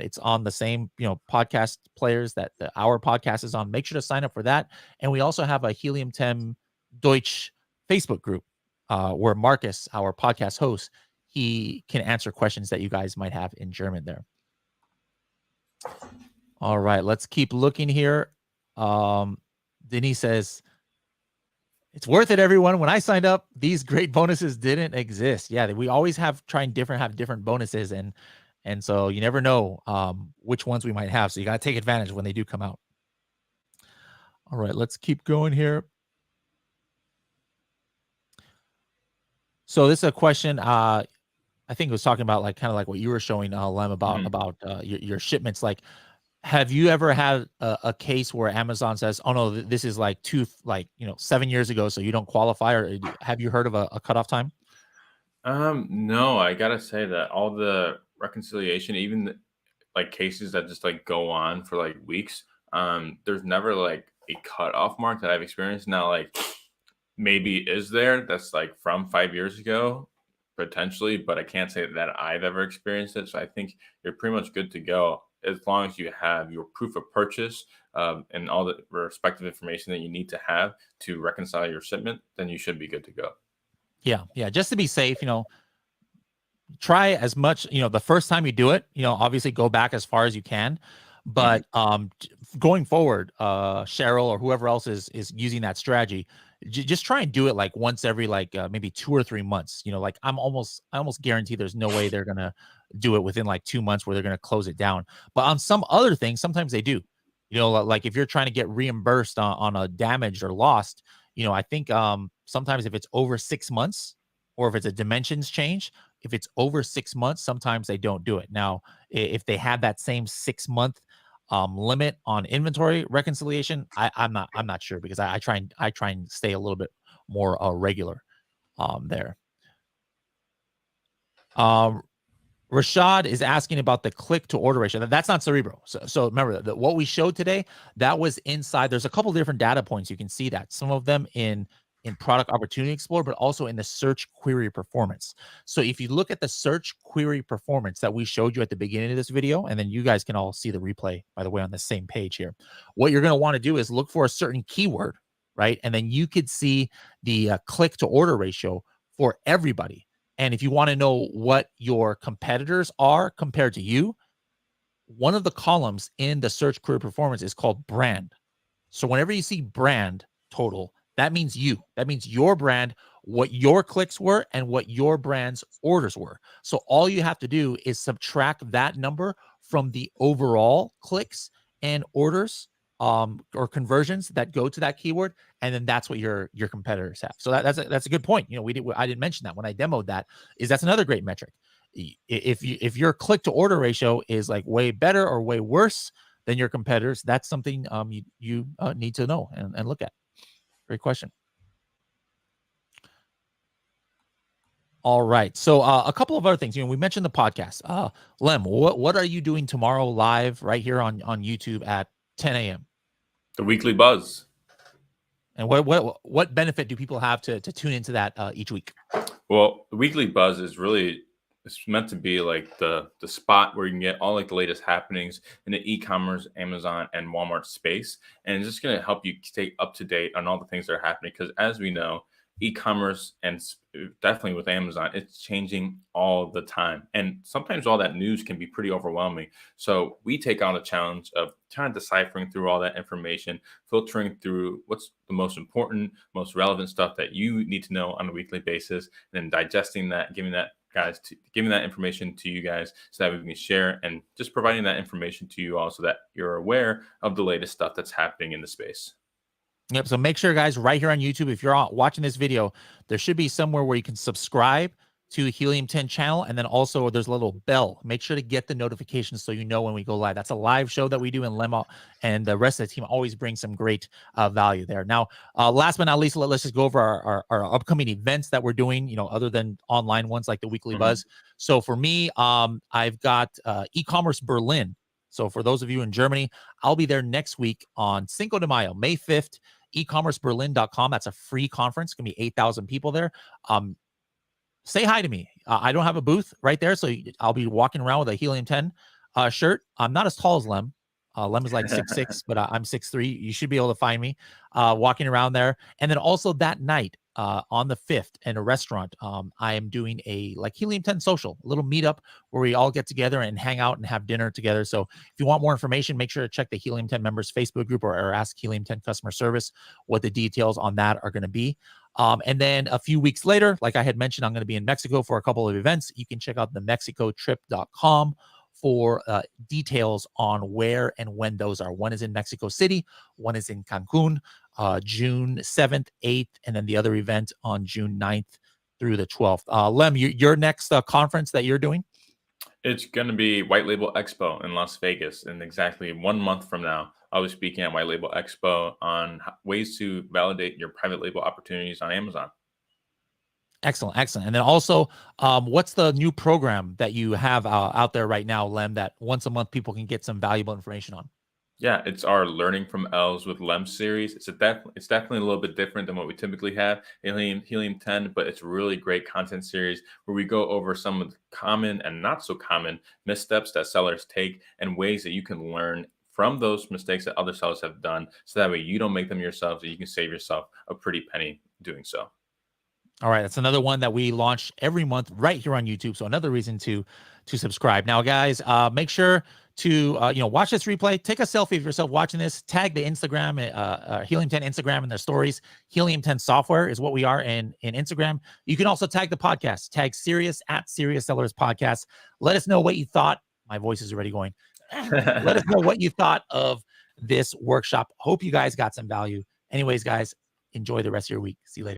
It's on the same, podcast players that our podcast is on. Make sure to sign up for that. And we also have a Helium 10 Deutsch Facebook group where Marcus, our podcast host, he can answer questions that you guys might have in German there. All right, let's keep looking here. Denise says, it's worth it, everyone. When I signed up, these great bonuses didn't exist. Yeah, we always have different bonuses, and so you never know which ones we might have. So you got to take advantage when they do come out. All right, let's keep going here. So this is a question. I think it was talking about kind of like what you were showing, Lem, about your shipments. Like, have you ever had a case where Amazon says, "Oh no, this is 7 years ago, so you don't qualify"? Or have you heard of a cutoff time? No, I gotta say that all the reconciliation, even like cases that just like go on for like weeks, there's never like a cutoff mark that I've experienced. Now, like maybe is there that's like from 5 years ago, potentially, but I can't say that I've ever experienced it. So I think you're pretty much good to go as long as you have your proof of purchase and all the respective information that you need to have to reconcile your shipment. Then you should be good to go. Yeah, just to be safe, try as much, the first time you do it, obviously go back as far as you can. Mhm. But going forward, Cheryl or whoever else is using that strategy, just try and do it like once every like maybe 2 or 3 months. Like I almost guarantee there's no way they're gonna do it within like 2 months where they're gonna close it down. But on some other things, sometimes they do. Like if you're trying to get reimbursed on a damaged or lost, I think sometimes if it's over 6 months or if it's a dimensions change, if it's over 6 months, sometimes they don't do it. Now, if they have that same 6 month limit on inventory reconciliation, I'm not sure because I try and stay a little bit more regular there. Um, Rashad is asking about the click to order ratio. That's not Cerebro. So remember that what we showed today, that was inside. There's a couple different data points. You can see that some of them in product opportunity explorer, but also in the search query performance. So if you look at the search query performance that we showed you at the beginning of this video, and then you guys can all see the replay, by the way, on the same page here. What you're going to want to do is look for a certain keyword, right? And then you could see the click to order ratio for everybody. And if you want to know what your competitors are compared to you, one of the columns in the search query performance is called brand. So whenever you see brand total, that means you. That means your brand, what your clicks were, and what your brand's orders were. So all you have to do is subtract that number from the overall clicks and orders or conversions that go to that keyword, and then that's what your competitors have. So that's a good point. I didn't mention that when I demoed that. That's another great metric. If your click to order ratio is like way better or way worse than your competitors, that's something you need to know and look at. Great question. All right. So a couple of other things. We mentioned the podcast. Lem, what are you doing tomorrow live right here on YouTube at 10 a.m.? The weekly buzz. And what benefit do people have to tune into that each week? Well, the weekly buzz is really it's meant to be like the spot where you can get all like the latest happenings in the e-commerce, Amazon, and Walmart space, and it's just going to help you stay up to date on all the things that are happening. Because as we know, e-commerce and definitely with Amazon, it's changing all the time, and sometimes all that news can be pretty overwhelming. So we take on a challenge of trying deciphering through all that information, filtering through what's the most important, most relevant stuff that you need to know on a weekly basis, and then digesting that, giving that information to you guys so that we can share and just providing that information to you all so that you're aware of the latest stuff that's happening in the space. Yep. So make sure, guys, right here on YouTube, if you're watching this video, there should be somewhere where you can subscribe to Helium 10 channel. And then also there's a little bell. Make sure to get the notifications so you know when we go live. That's a live show that we do in Lemo, and the rest of the team always brings some great value there. Now, last but not least, let's just go over our upcoming events that we're doing, other than online ones like the weekly buzz. So for me, I've got e-commerce Berlin. So for those of you in Germany, I'll be there next week on Cinco de Mayo, May 5th, ecommerceberlin.com. That's a free conference. It's going to be 8,000 people there. Say hi to me. I don't have a booth right there, so I'll be walking around with a Helium 10 shirt. I'm not as tall as Lem. Lem is like 6'6", but I'm 6'3". You should be able to find me walking around there. And then also that night on the 5th in a restaurant, I am doing a like Helium 10 social, a little meetup where we all get together and hang out and have dinner together. So if you want more information, make sure to check the Helium 10 members Facebook group or ask Helium 10 customer service what the details on that are going to be. And then a few weeks later, like I had mentioned, I'm going to be in Mexico for a couple of events. You can check out the mexicotrip.com for details on where and when those are. One is in Mexico City, one is in Cancun, June 7th, 8th, and then the other event on June 9th through the 12th. Lem, your next conference that you're doing? It's going to be White Label Expo in Las Vegas in exactly 1 month from now. I'll be speaking at White Label Expo on ways to validate your private label opportunities on Amazon. Excellent, excellent. And then also, what's the new program that you have out there right now, Lem, that once a month people can get some valuable information on? Yeah, it's our Learning from L's with Lem series. It's definitely a little bit different than what we typically have in Helium 10, but it's a really great content series where we go over some of the common and not so common missteps that sellers take and ways that you can learn from those mistakes that other sellers have done, so that way you don't make them yourself, so you can save yourself a pretty penny doing so. All right, that's another one that we launch every month right here on YouTube. So another reason to subscribe. Now, guys, make sure to watch this replay. Take a selfie of yourself watching this. Tag the Instagram, Helium 10 Instagram in their stories. Helium 10 Software is what we are in Instagram. You can also tag the podcast. Tag Serious at Serious Sellers Podcast. Let us know what you thought. My voice is already going. Let us know what you thought of this workshop. Hope you guys got some value. Anyways, guys, enjoy the rest of your week. See you later.